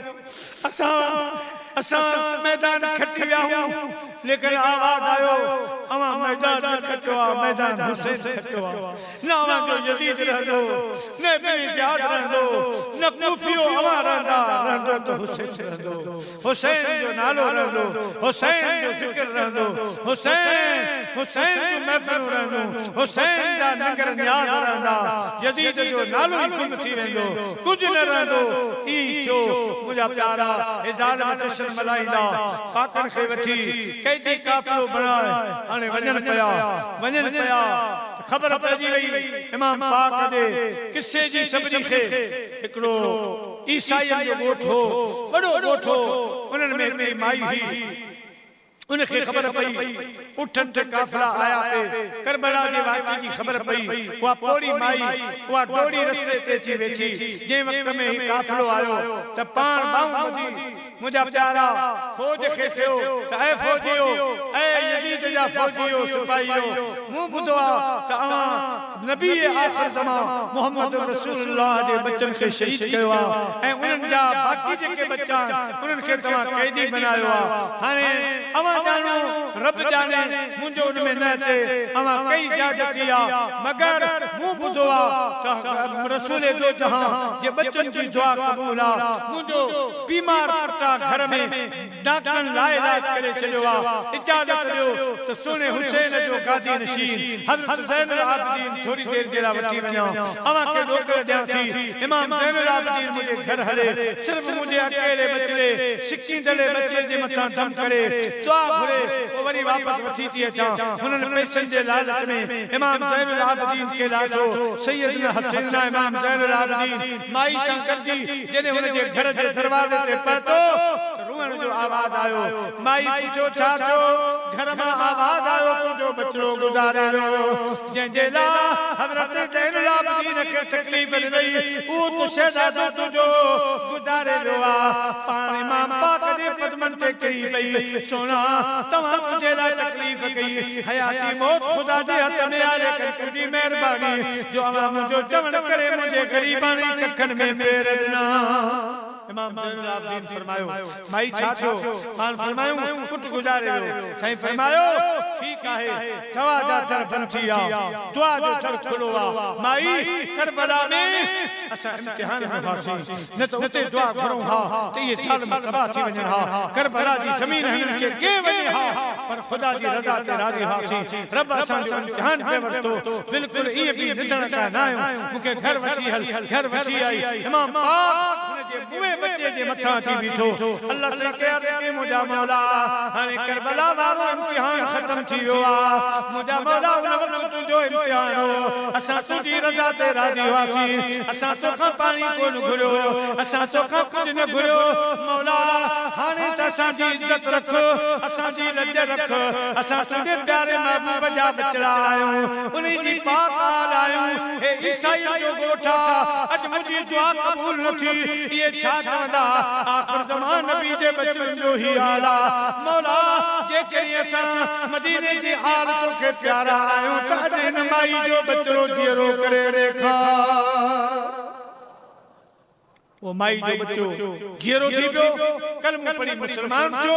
असां मैदान खटी विया हूं लेकिन आवाज आयो अवा मैदान खटो मैदान हुसैन खटो न अवा जो यजीद रहंदो न इब्न ज़ियाद रहंदो न कूफियो अवा रहंदो तो हुसैन रहंदो हुसैन जो नालो रहंदो हुसैन जो जिक्र रहंदो हुसैन जो महफिल रहंदो हुसैन जा नगर नियाज रहंदा यजीद जो नालो ही गुम थी वेंदो कुछ न रहंदो ई छो मुजा प्यारा ए ज़ालिम मलाइंदा पाकन खे वठी कैदी काफिलो बनाए हाणे वञन पिया ख़बर पइजी वई इमाम पाक जे किस्से जी सभिनी खे हिकिड़ो ईसाईअ जो ॻोठ हो वॾो ॻोठ हो उन्हनि में हिकिड़ी माई हुई उनखे ख़बर पई उठन ते काफिला आया पे करबला जे वाक़े जी ख़बर पई उहा पोड़ी माई उहा डोड़ी रस्ते ते अची वेठी जे वक्त में ही काफिलो आयो त पाण बाऊं ॿधी मुंहिंजा प्यारा फौज खे थियो त ऐ फौजियो ऐ यजीद जा फौजियो सिपाहियो मूं ॿुधो आहे त अवां नबी आख़िर ज़मान मोहम्मद रसूलुल्लाह जे बच्चन खे शहीद कयो आहे ऐं उन्हनि जा बाक़ी जेके बच्चा उन्हनि खे तव्हां कैदी बनायो आहे हाणे अवां जानो रब जाने मुंजो में न थे अवा कई इजाजत आ मगर मु बुधो आ त रसूल दो जहां जे बच्चन की दुआ कबूल आ मुंजो बीमार पटा घर में डॉक्टर लाए इलाज करे चलो आ इजाजत दियो तो सोने हुसैन जो गादी नशीन हजरत ज़ैनुल आबिदीन थोड़ी देर जेला वठी वणा अवा के डॉक्टर दिया थी इमाम ज़ैनुल आबिदीन मुझे घर हले सिर्फ मुझे अकेले बचले सिक्की दले बच्चे जे मथा दम करे दुआ घुरे वो वरी वापस वठी थी अचा उन्हनि पैसनि जे लालच में इमाम ज़ैनुल आबिदीन के लाजो सैयदना हसन इमाम ज़ैनुल आबिदीन माई शंकर जी जने हुन जे घर जे दरवाजे ते पहुतो रोअण जो आवाज आयो माई पूछो छा छो घर में आवाज आयो तुझो बचड़ो गुजारे रो जंहिंजे ला हज़रत ज़ैनुल आबिदीन के तकलीफ रही वो तो शहजादो तुझो गुजारे रो पाण इमाम पाक जे कदमन ते कई पई सोना तमाम मुझे ला तकलीफ कई हयाती मौत खुदा दे हथ में आ लेकिन तुझी मेहरबानी जो अवा मुझो जमन करे मुझे गरीबानी कखन में पेर ॾिना इमाम ज़ैनुल आबिदीन फरमायो माई छा थियो मान फरमायो कुट गुजारे रो साईं फरमायो ठीक आहे दवा जा दर बंदी आ दुआ जो दर खुलो आ माई करबला में असा इम्तिहान में फासी न तो उते दुआ करूं हा ते ये साल तबाह थी वजन हा करबला जी जमीन हिन के के वने हा पर खुदा जी रजा ते राजी हासी रब असा जो इम्तिहान पे वरतो बिल्कुल ई भी निधन का ना आयो मुके घर वठी आई इमाम पाक जे बुए बच्चे जे मथा थी बीठो अल्लाह से कह के मुजा मौला हाने करबला वारो इम्तिहान खत्म थियो आ मुजा मौला उन वक्त जो इम्तिहान हो असा तुझी रजा ते राजी वासी असा सोखा पानी को न घुरियो असा सोखा कुछ न घुरियो मौला हाने त असा जी इज्जत रख असा जी लज रख असा तुझे प्यारे महबूब जा बचड़ा आयो उन्हीं जी पाक आल आयो हे ईसाई जो गोठा अज मुजी दुआ कबूल न थी ये छा चवंदा आखिर ज़मान नबी जे बचन जो ही आला मौला जे करी असा मदीने जी हालत के प्यारा आयो त दिन माई जो बचड़ो जीरो करे रेखा वो माई जो बच्चो जीरो थी पियो कलम पढ़ी मुसलमान जो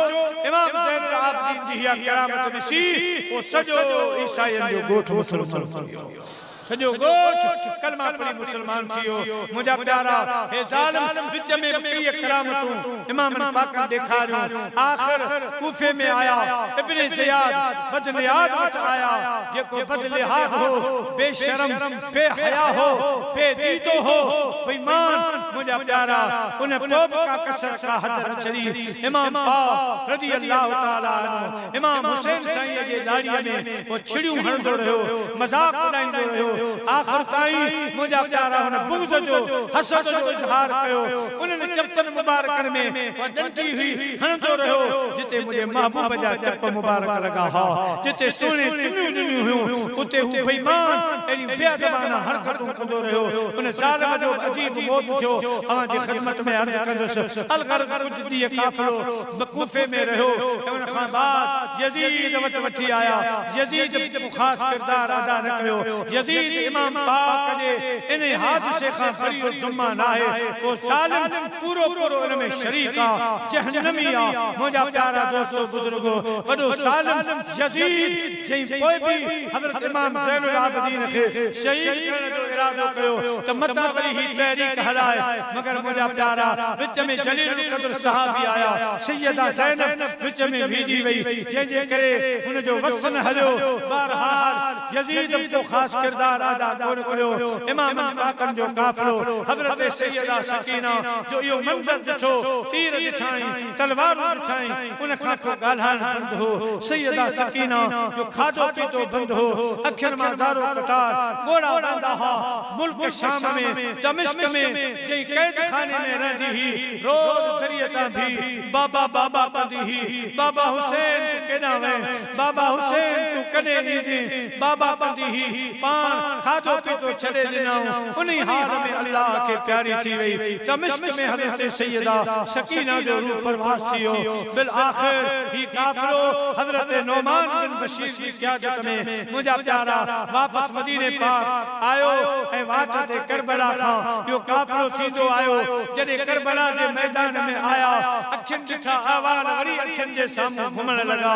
इमाम ज़ैनुल आबिदीन जी करामत ॾिसी वो सजो ईसाईन जो गोठ मुसलमान थियो सजो गोठ कलमा पढ़ी मुसलमान थियो मुझा प्यारा हे जालिम विच में कई करामतूं इमाम पाक दिखारियो आखिर कूफे में आया इब्ने ज़ियाद बदनियाद मत आया जेको बदलिहाद हो बेशरम बेहया हो बेदीदो हो बेईमान मुझा प्यारा उन तौब का कसर का हद न चली इमाम पाक रजी अल्लाह ताला अन्हु इमाम हुसैन साईं जे दाढ़ी में वो छिड़ियूं हणंदो रहियो मजाक उड़ाईंदो रहियो आखिर ताईं मुझा प्यारा हुन बुग़्ज़ जो हसद जो इज़हार कयो उन्हनि चप्पन मुबारकन में वो डंडी हुई हणंदो रहियो जिते मुझे महबूब जा चप मुबारक लगा हा जिते सोने चुनियूं ॾिनियूं हुयूं उते हू बेईमान एड़ी बेअदबाना हरकतूं कंदो रहियो उन ज़ालिम जो अजीब मौत जो अवां जी ख़िदमत में अर्ज़ कंदुसि अलगर्ज़ कुछ ॾींहं काफ़िलो कूफे में रहियो उन खां बाद यज़ीद वटि वठी आया यज़ीद ख़ास किरदार अदा न कयो यज़ीद इमाम पाक जे इन हादिसे खां बरी ज़ुम्मा न आहे वो ज़ालिम पूरो इन में शरीक आ जहन्नमी आ मुंहिंजा प्यारा दोस्तो बुजुर्गो वॾो ज़ालिम यज़ीद जंहिं पोइ बि हज़रत इमाम ज़ैनुल आबिदीन खे शहीद करण जो इरादो कयो त मतां वरी ही तहरीक हलाए मगर मुंहिंजा प्यारा विच में जलील क़द्र सहाबी आया सैयदा ज़ैनब विच में भीजी वई जंहिंजे करे हुन जो वसन हलियो बहरहाल यज़ीद जो ख़ास किरदार अदा कोन कयो इमाम पाकन जो काफ़िलो हज़रत सैयदा सकीना जो इहो मंज़र ॾिठो तीर ॾिठाई तलवारूं ॾिठाई उन खां को ॻाल्हाइण बंदि हो सैयदा सकीना जो खाधो पीतो बंदि हो अखियुनि मां दारो कतार ॻोड़ा वहंदा हुआ मुल्क शाम में दमिश्क में जंहिं कैद खाने में रहंदी हुई रोज़ दरिए तां भी बाबा बाबा कंदी हुई बाबा हुसैन तूं केॾां वएं बाबा हुसैन तूं कॾहिं ईंदी बाबा कंदी हुई पाण खाधो पीतो छॾे ॾिनऊं उन हाल में अल्लाह खे प्यारी थी वई दमिश्क में हज़रत सैयदा सकीना जो रूह परवास थियो बिल आखिर ही काफ़िलो हज़रत नौमान बिन बशीर की क़यादत में मुंहिंजा प्यारा वापस मदीने पाक आयो ऐं वाट ते करबला खां इहो काफ़िलो थींदो आयो जॾहिं करबला जे मैदान में आया अखियुनि ॾिठा आवाज़ वरी अखियुनि जे साम्हूं घुमण लॻा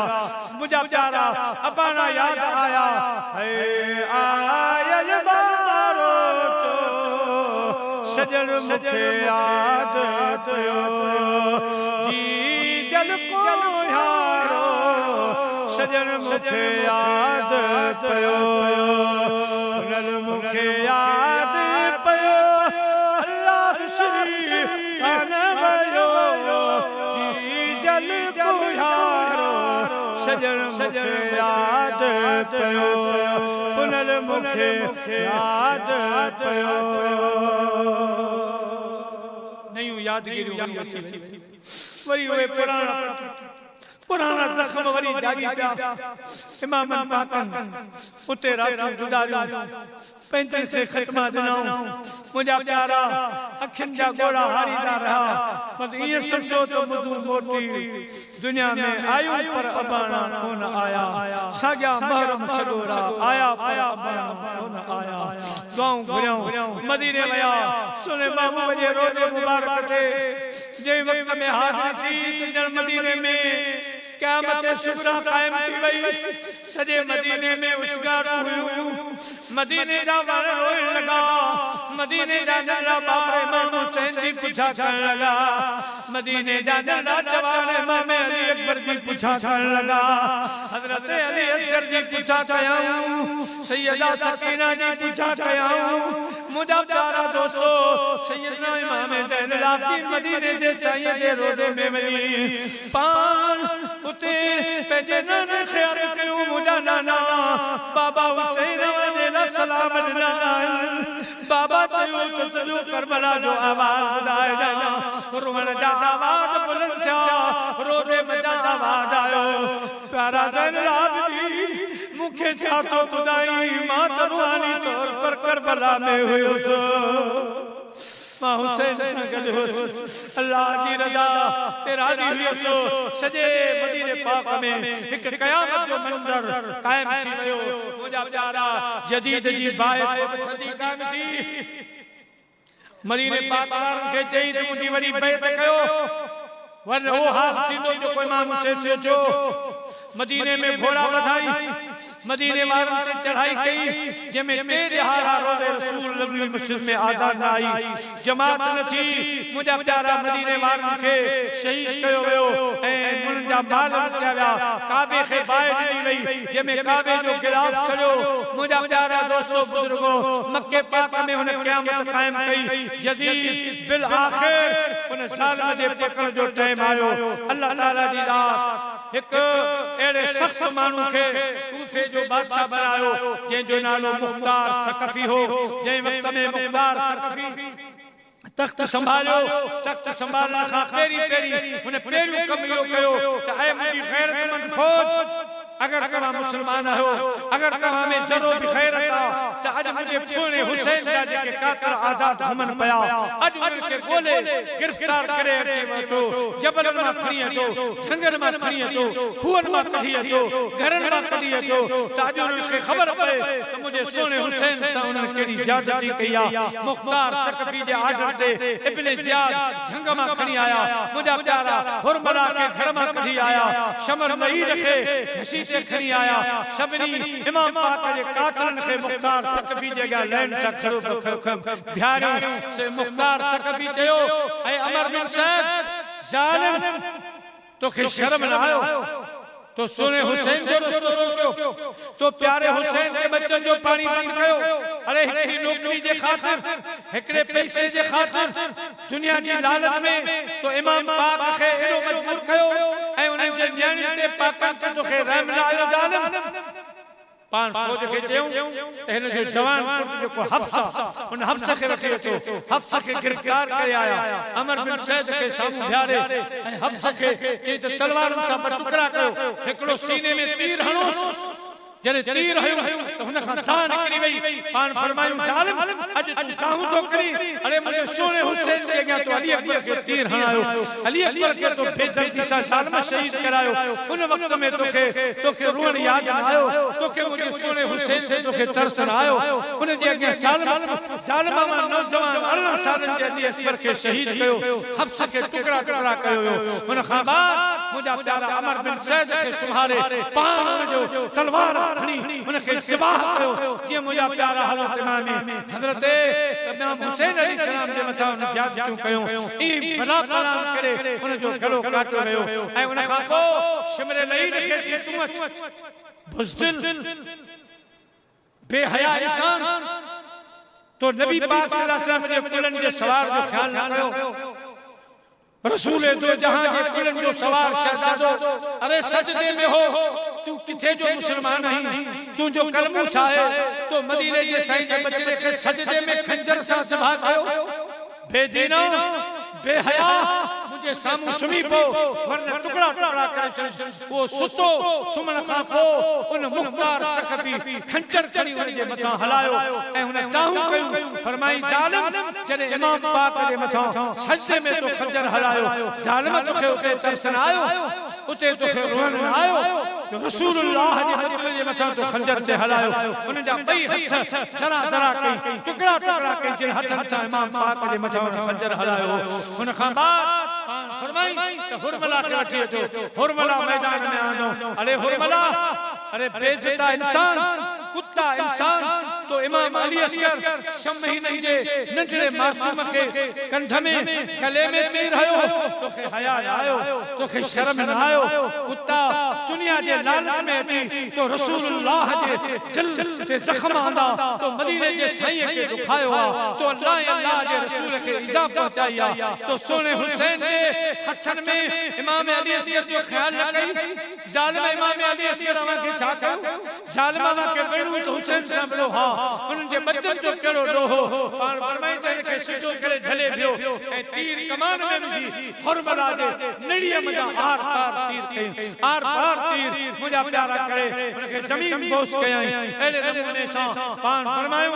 मुंहिंजा प्यारा अबाना यादि आया हे आयल बारो सजन मुखे याद कयो जी जल को यारो सजन मुखे याद कयो नल मुखे याद पयो अल्लाह श्री कान भयो जी जल को यारो सजन मुखे याद पयो पुनल मुखे याद पयो नयूं यादगिरियूं वरी उहे पुराना ज़ख्म वरी जागी पिया इमाम पाकन उते रातियूं गुज़ारियूं पंहिंजे खे ख़त्मा ॾिनऊं मुंहिंजा प्यारा अखियुनि जा ॻोड़ा हारींदा रहा मत ईअं सम्झो त ॿुधूं मोटी दुनिया में आयूं पर अबाना कोन आया साॻिया महरम सॻोरा आया पर अबाना कोन आया दुआऊं घुरियऊं मदीने विया सुने महबूब जे रोज़े मुबारक ते जंहिं वक़्त में हाज़िरी थी त मदीने में क़यामत सुगरा कायम थी वई सॼे मदीने में उछगारूं हुयूं मदीने जा वण रोइण लॻा मदीने जा नंढा ॿार इमाम हुसैन जी पुछा करण लॻा मदीने जा नंढा जवान इमाम अली अकबर जी पुछा करण लॻा हज़रत अली असगर जी पुछा कयाऊं सैयदा सकीना जी पुछा कयाऊं मुंहिंजा प्यारा दोस्तो सैयदना इमाम ज़ैनुल आबिदीन मदीने जे साईं जे रोज़े में वञी पाण उते पंहिंजे नाने खे अर्ज़ कयूं मुंहिंजा नाना बाबा हुसैन जे लाइ सलाम ॾिना बाबा चयो त सॼो करबला जो आवाज़ ॿुधाए ॾियां रोअण जा आवाज़ बुलंद थिया रोज़े में जा आवाज़ आयो प्यारा ज़ैनुल आबिदीन मूंखे छा थो ॿुधाई मां त रूहानी तौर पर करबला में हुयुसि मां हुसैन सां गॾु हुयुसि अल्लाह जी रज़ा ते राज़ी हुयुसि सॼे मदीने पाक में हिकु क़यामत जो मंज़र क़ाइम थी वियो मुंहिंजा प्यारा यज़ीद जी बाहि थदी क़ाइम थी मदीने पाक वारनि खे चई त मुंहिंजी वरी बैत कयो वरना वो हाल थींदो जो कोई इमाम हुसैन जो मदीने में घोड़ा बधाई मदीने वालों ने चढ़ाई कई जंहिंमें 3 ॾिहाड़ा रोज़े रसूल नबी मस्जिद में आज़ान न आई जमात न थी मुंहिंजा प्यारा मदीने वालों खे शहीद कयो वियो ऐं मुंहिंजा माल लुटिया विया काबे खे बाहि ॾिनी वई जंहिंमें काबे जो गिलाफ सड़ियो मुंहिंजा प्यारा दोस्तो बुजुर्गो मक्के पाक में हुन क़यामत क़ाइम कई यजीद बिल आखिर उन ज़ालिम जे पकड़ जो टाइम आयो अल्लाह ताला जी दात एक एड़े सख्त मानू खे कूफे जो बादशाह बनायो जंहिंजो नालो मुख्तार सकफी हो जंहिं वक्त में मुख्तार सकफी तख्त संभालियो तख्त संभालण खां पहिरीं हुन पहिरियों कम इहो कयो त ऐ मुंहिंजी गैरतमंद फौज अगर तव्हां मुसलमान हो अगर तव्हां में ज़रो भी खैरत आ त अज मुझे सोने हुसैन जा जेके कातिल आजाद घुमन पया अज उन के गोले गिरफ्तार करे अचे वठो जबल मां खणी अचो झंगल मां खणी अचो खून मां कढी अचो घरन मां कढी अचो त अज उन के खबर पए त मुझे सोने हुसैन सां उन केड़ी ज्यादती कई आ मुख्तार सकफी जे आर्डर ते इब्ने जियाद झंग मां खणी आया मुझा प्यारा हुरमला के घर मां कढी आया शमर मई रखे हसी से खणी आया सभनी इमाम पाक जे कातिलन खे मुख्तार सकफी जगह लैंड सा खड़ो ध्यान से मुख्तार सकफी चयो ऐ अमर बिन सैद जालिम तो खे शर्म न आयो तो सोने हुसैन जो रस्तो रोकियो तो प्यारे हुसैन के बच्चन जो पानी बंद कयो अरे हिकड़ी नौकरी जे खातिर हिकड़े पैसे जे खातिर दुनिया जी लालच में तो इमाम पाक खे एडो मजबूर कयो ऐ उन जे न्याणी ते पाकन ते तो खे रहम न आयो जालिम पान फौज के चयो हिन जो जवान पुट जो हफ्सा उन हफ्सा के वठी अचो हफ्सा के गिरफ्तार करे आया अमर बिन सैद के सामने भियारे ऐं हफ्सा के चई त तलवार सां टुकड़ा कयो हिकड़ो सीने में तीर हणोस जने तीर हयो तो हुन खां दान निकरी वई पान फरमायो जालिम अज तू काहू तो करी अरे मुझे सोने हुसैन के गया तो अली अकबर के तीर हणायो अली अकबर के तो बेदर्दी सा जालिम शहीद करायो उन वक्त में तोखे रोण याद न आयो तोखे मुझे सोने हुसैन से तोखे तरस न आयो उन जे अगे जालिम मां नौजवान 18 सालन जे अली अकबर के शहीद कयो हफ्सा के टुकड़ा टुकड़ा कयो उन खां बाद मुझा प्यारा अमर बिन सैद के सुहारे पान जो तलवार खणी उनके सिबाह कयो जे मुझा प्यारा हज़रत इमाम हज़रत इमाम हुसैन अलैहि सलाम जे मथा उन ज्यादतियूं कयो ई भला भला करे उन जो गलो काटो वियो ऐं उन खां पोइ शिमरे लही रखे थी तू अच बुज़दिल बेहया इंसान तो नबी पाक सल्लल्लाहु अलैहि वसल्लम जे कुलन जे सवार जो ख्याल न कयो रसूल जो जहां जे कुलन जो सवार शहजादो अरे सजदे में हो तू किथे जो मुसलमान नहीं तू जो कलमो छाए तो मदीने जे साईं जे बचड़े के सजदे में खंजर सा सभा कयो बेदीना बेहया मुझे सामू सुनी पो वरना टुकड़ा टुकड़ा करे वो सुतो सुमन खां पो उन मुख्तार सकफी खंजर खणी उन जे मथा हलायो ऐं उन ताहू कयो फरमाई जालिम जने इमाम पाक जे मथा सजदे में तो खंजर हलायो जालिम तोखे उते तरस न आयो उते तोखे रोहन न आयो रसूलुल्लाह जे बचड़े जे मथा तो खंजर ते हलायो उन जा बई हथ जरा जरा कई टुकड़ा टुकड़ा कई जिन हथन सां इमाम पाक जे मथा खंजर हलायो उन खां बाद फरमाई त हुरमला के वठी अचो हुरमला मैदान में आंदो अरे हुरमला अरे बेइज्जता इंसान कुत्ता इंसान तो इमाम अली असगर शमहीन जे नंढड़े मासूम के कंध में गले में तीर हयो तोखे हया न आयो तोखे शर्म न आयो कुत्ता दुनिया जे लालच में अची तो रसूलुल्लाह जे दिल ते जख्म आंदा तो मदीने जे साईं के दुखायो तो अल्लाह जे रसूल के इजा पहुंचाई तो सोने हुसैन के हथन में इमाम अली असगर जो ख्याल न कई जालिम इमाम अली असगर के छा कयो जालिम के वेणु तो हुसैन सां बोलो हां उन जे बच्चन जो केड़ो डोहो पान फरमाई त के सिधो करे झले पियो ए तीर कमान में विझी हुरमला जे नड़ीअ मजा आर पार तीर कई आर पार तीर मुझा प्यारा करे उनके जमीन बोस कयई एड़े नमूने सां पान फरमायो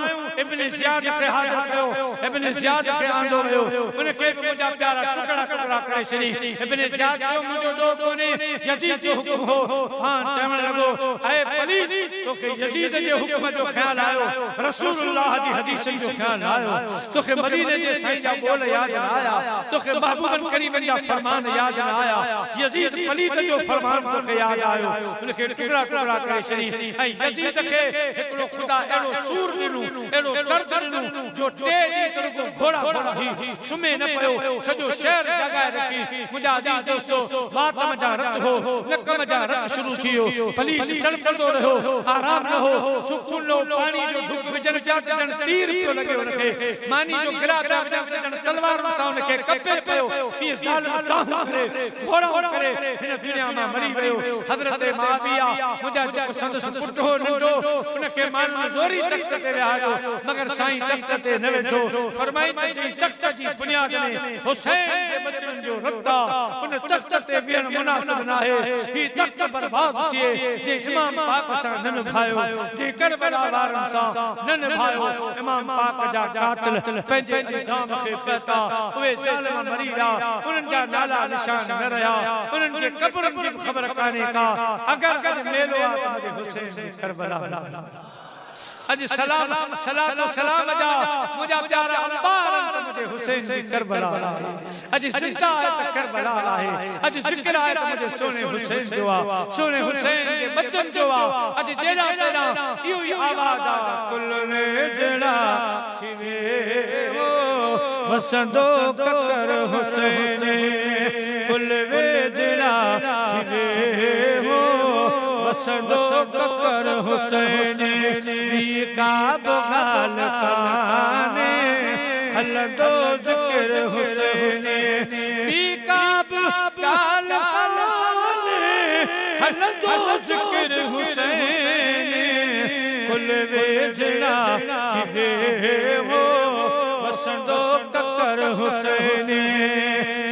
इब्ने जियाद के हाजिर कयो इब्ने जियाद के आंदो वियो उनके मुझा प्यारा टुकड़ा टुकड़ा करे छड़ी इब्ने जियाद जो मुझो डो कोने यजीद जो हुक्म हो हां चवण लगो ऐ पलीद तोखे यजीद जे हुक्म जो ख्याल आयो, रसूलुल्लाह जी हदीस जो ख्याल आयो, तोखे मदीने जे साईं जा बोल याद न आया, तोखे महबूबन करीमन जा फरमान याद न आया, यजीद पलीत जो फरमान तोखे याद आयो, उनके टुकड़ा टुकड़ा करे छड़ी ऐं यजीद खे हिकड़ो खुदा एड़ो सूर दिनु एड़ो दर्द दिनु जो टे दी तरगो घोड़ा घोड़ा ही सुमे न पयो, सजो शहर जगाए रखी। मुजा अजीज दोस्तो वात मजा रत हो, नक मजा रत शुरू थियो, पलीत तड़पदो रहो, आराम न हो, सुकून लो पानी जो ढुक विजन जात जन तीर पियो लगे उनके, मानी जो गिरा ता जन तलवार सां उनके कपे पयो, ये जालिम ताहू करे घोड़ा करे हिन दुनिया में मरी वयो। हजरत माविया मुजा जो संदस पुट हो नंढो, उनके मानू जोरी तख्त ते रहायो, मगर साईं तख्त ते न वेठो, फरमाई त तख्त जी बुनियाद में हुसैन जे बचन जो रद्दा, उन तख्त ते वेहण मुनासिब न आहे। ही तख्त बर्बाद थिए जे इमाम पाक सां न निभायो, जे करबला वारन सां न निभायो। इमाम पाक जा कातिल पंहिंजे इल्जाम खे पता, उहे ज़ालिम मरी विया, उन्हनि जा नाला निशान न रहिया, उन्हनि जे क़ब्रनि जी ख़बर कान्हे का। अगर गॾु मेलो आहे त मुंहिंजे हुसैन जी करबला अज सलाम सलातो सलाम जा मुझा प्यारा अंबार त मुझे हुसैन जी करबला आहे। अज जिंदा है त करबला आहे, अज जिक्र आहे त मुझे सोने हुसैन जो आ, सोने हुसैन जे बचन जो आ। अज जेड़ा तेरा इहो ई आवाज आ, कुल में जेड़ा थिवे हो वसंदो ककर हुसैन, कुल में जेड़ा थिवे हो वसंदो ककर हुसैन, का बगाल काने हलदो जिक्र हुसैन, का बगाल काने हलदो जिक्र हुसैन, कुल वेजड़ा थिवे हो वसंदो ककर हुसैन।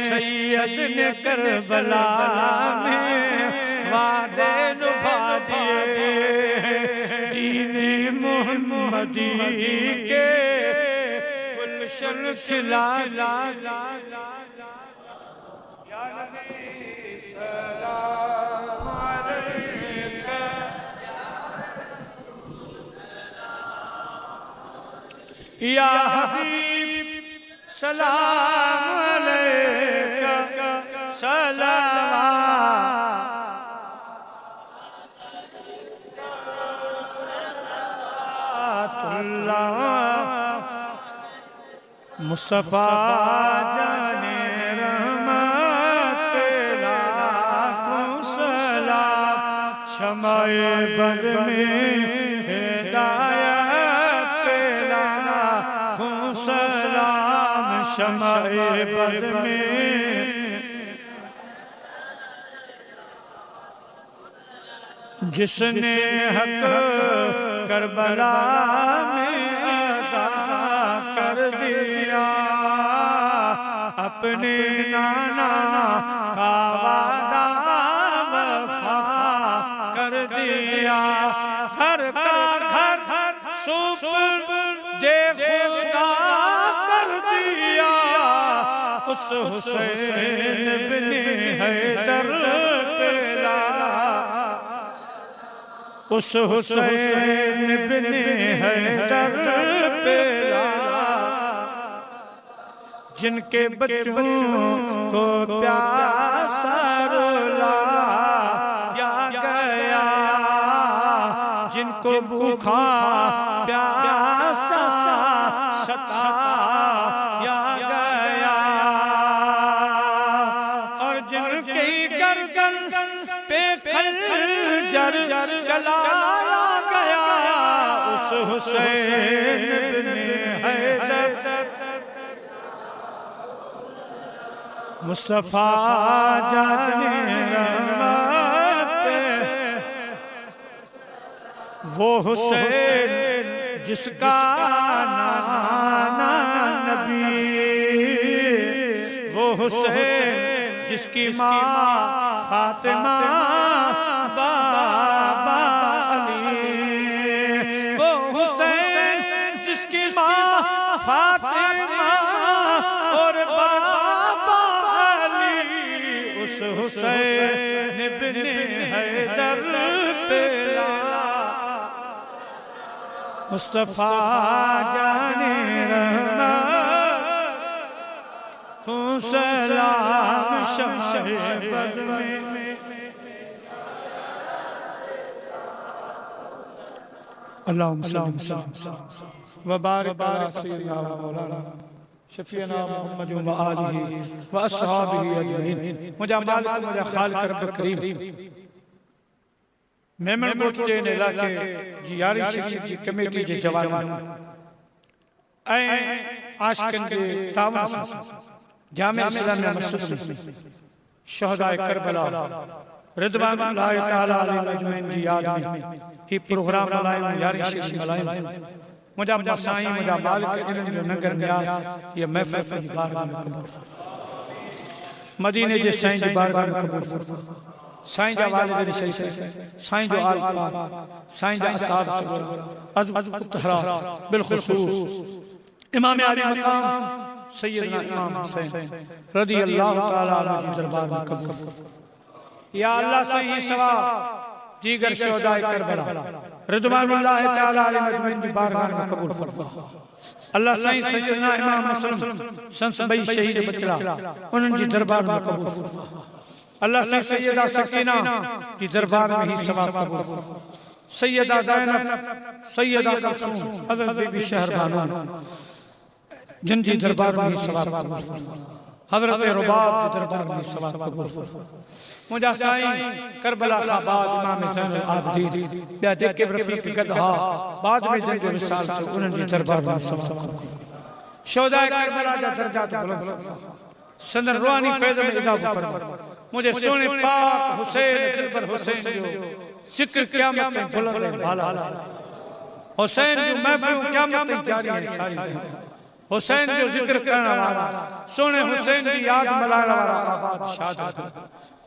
सैयद ने करबला में वादे निभा दिए, मोहम्मदी के गुलशन खिला या नबी सलाम अलैका, या हबीब सलाम अलैका, सलाम मुस्तफा जाने रहमत लाखों सलाम, शमाए बज़ में हिदायत लाखों सलाम, शमाए बज़ में जिसने हक करबला में अदा कर दिया, अपने नाना का वादा वफा कर दिया, घर का घर सुपुर्द दे खुदा कर दिया, उस हुसैन बिन हैदर पे उस हुसैन बिन हैदर पे जिनके बच्चों को प्यासा रुलाया गया, जिनको भूखा प्यासा सताया गया, और जिनकी गर्दन पे खंजर चलाया गया, उस हुसैन बिन हैदर मुस्तफा जाने रहमत, वो हुसैन जिसका नाना नबी, वो हुसैन जिसकी माँ फातिमा बाबा अली, वो हुसैन जिसकी माँ फातिमा और बाबा अली, उस हुसैन बिन हैदर पे मुस्तफा जाने रहमत तू सलाम शमशे बज़ में अल्लाहुम्मा सल्लि व बारिक अला सय्यिदिना व मौलाना शफीना मुहम्मद व आलिहि व अस्हाबिहि अजमईन। मुझा मालिक मुझा खालिक रब करीम मेमन कोट जे इलाके जी यारी शरीफ जी कमेटी जे जवान ऐं आशिकन जे तावन जामिया इस्लामिया मस्जिद शहदाए करबला रिदवानुल्लाह तआला अलैहि अजमईन जी याद में ही प्रोग्राम मलायूं यारी शरीफ मलायूं। मुझा मसाई मुझा मालिक इल्म जो नगर न्यास ये महफिल की बारगाह में कबूल फरमा। मदीने जे साईं जी बारगाह में कबूल फरमा। साईं जा वालिदैन शरीफ साईं जो आल पाक साईं जा असहाब अज़ब तहरा बिलखुसूस इमाम आली मकाम सैयदना इमाम हुसैन रज़ियल्लाहु तआला अन्हु जी दरबार में कबूल फरमा। या अल्लाह सही सवा दीगर शहदाए करबला रिदवानुल्लाह तआला अलैहि अजमईन की बारगाह में कबूल फरमा। अल्लाह सही सैयदना इमाम मुस्लिम संस बई शहीद बचड़ा उन्हनि जी दरबार में कबूल फरमा। अल्लाह सही सैयदा सकीना की दरबार में ही सवाब कबूल फरमा। सैयदा ज़ैनब सैयदा कुलसूम हज़रत बीबी शहरबानो जिन जी दरबार में ही सवाब कबूल फरमा। हज़रत रुबाब के दरबार में सवाब कबूल फरमा। मुझा साईं करबला खां बाद इमाम ज़ैनुल आबिदीन ॿिया जेके बि रफ़ीक़ गॾु हा बाद में जिन जो विसाल थियो उन्हनि जे दरबार में सवाब कबूल फरमा। शोहदाए करबला जा दर्जात बुलंद फरमा। संदन रूहानी फैज़ में इज़ाफ़ो फरमा। मुझे सोने पाक हुसैन दिलबर हुसैन जो ज़िक्र क़यामत ताईं बुलंद ऐं बाला हुसैन जो महफ़िल क़यामत ताईं जारी है सारी हुसैन जो ज़िक्र करण वाला सोने हुसैन की याद मल्हाइण वारा आबाद शाद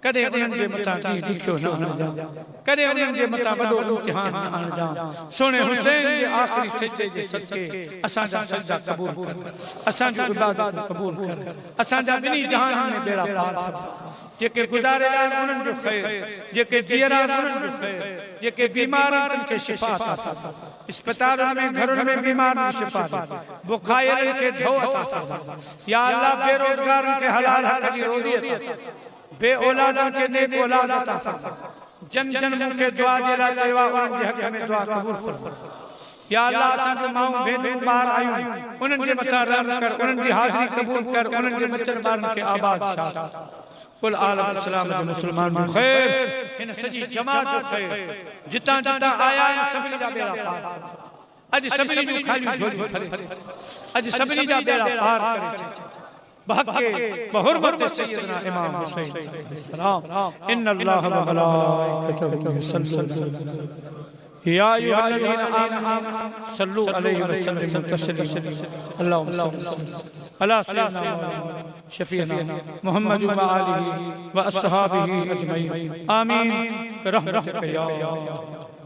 कदे उन्हनि जे मथां ॾींहुं ॾुखियो न आणिजां कदे उन्हनि जे मथां वॾो इम्तिहान न आणिजां। सोने हुसैन जे आख़िरी सजदे जे सदके असांजा सजदा क़बूल कर असांजी इबादत क़बूल कर असांजा ॿिन्ही जहान में बेड़ा पार फरमा। जेके गुज़ारे विया उन्हनि जो ख़ैर जेके जीअरा उन्हनि जो ख़ैर जेके बीमार आहिनि खे शिफ़ा अता फरमा। अस्पतालनि में घरनि में बीमारनि खे शिफ़ा ॾे बुखायलनि खे धो अता फरमा। या अल्लाह बेरोज़गारनि खे हलाल हक़ जी रोज़ी अता फरमा। बे औलादन के नेक औलाद अता फरमा। जन जन मुखे दुआ जे लाइ चयो आहे उन्हनि जे हक़ में दुआ क़बूल फरमा। या अल्लाह असांजो माण्हू भेनरूं ॿार आहियूं उन्हनि जे मथां रहम कर उन्हनि जी हाज़िरी क़बूल कर उन्हनि जे बचनि ॿारनि खे आबाद शाद कुल आलम इस्लाम जे मुस्लमान जो ख़ैर हिन सॼी जमात जो ख़ैर जितां जितां आया आहिनि सभिनी जा बेड़ा पार फरमा। अॼु सभिनी जूं ख़ालियूं झोलियूं भरे अॼु सभिनी जा बेड़ा पार करे बहके बहुरमत सैयदना इमाम हुसैन अलैहिस्सलाम इन्नल्लाह व मलाइकतहु युसल्लूना या अय्युहल्लज़ीना आमनू सल्लू अलैहि व सल्लिमू तस्लीमा। अल्लाहुम्मा सल्लि अला सय्यिदिना शफीना मुहम्मद व आलिहि व अस्हाबिहि अजमईन आमीन बिरहमतिका या अल्लाह।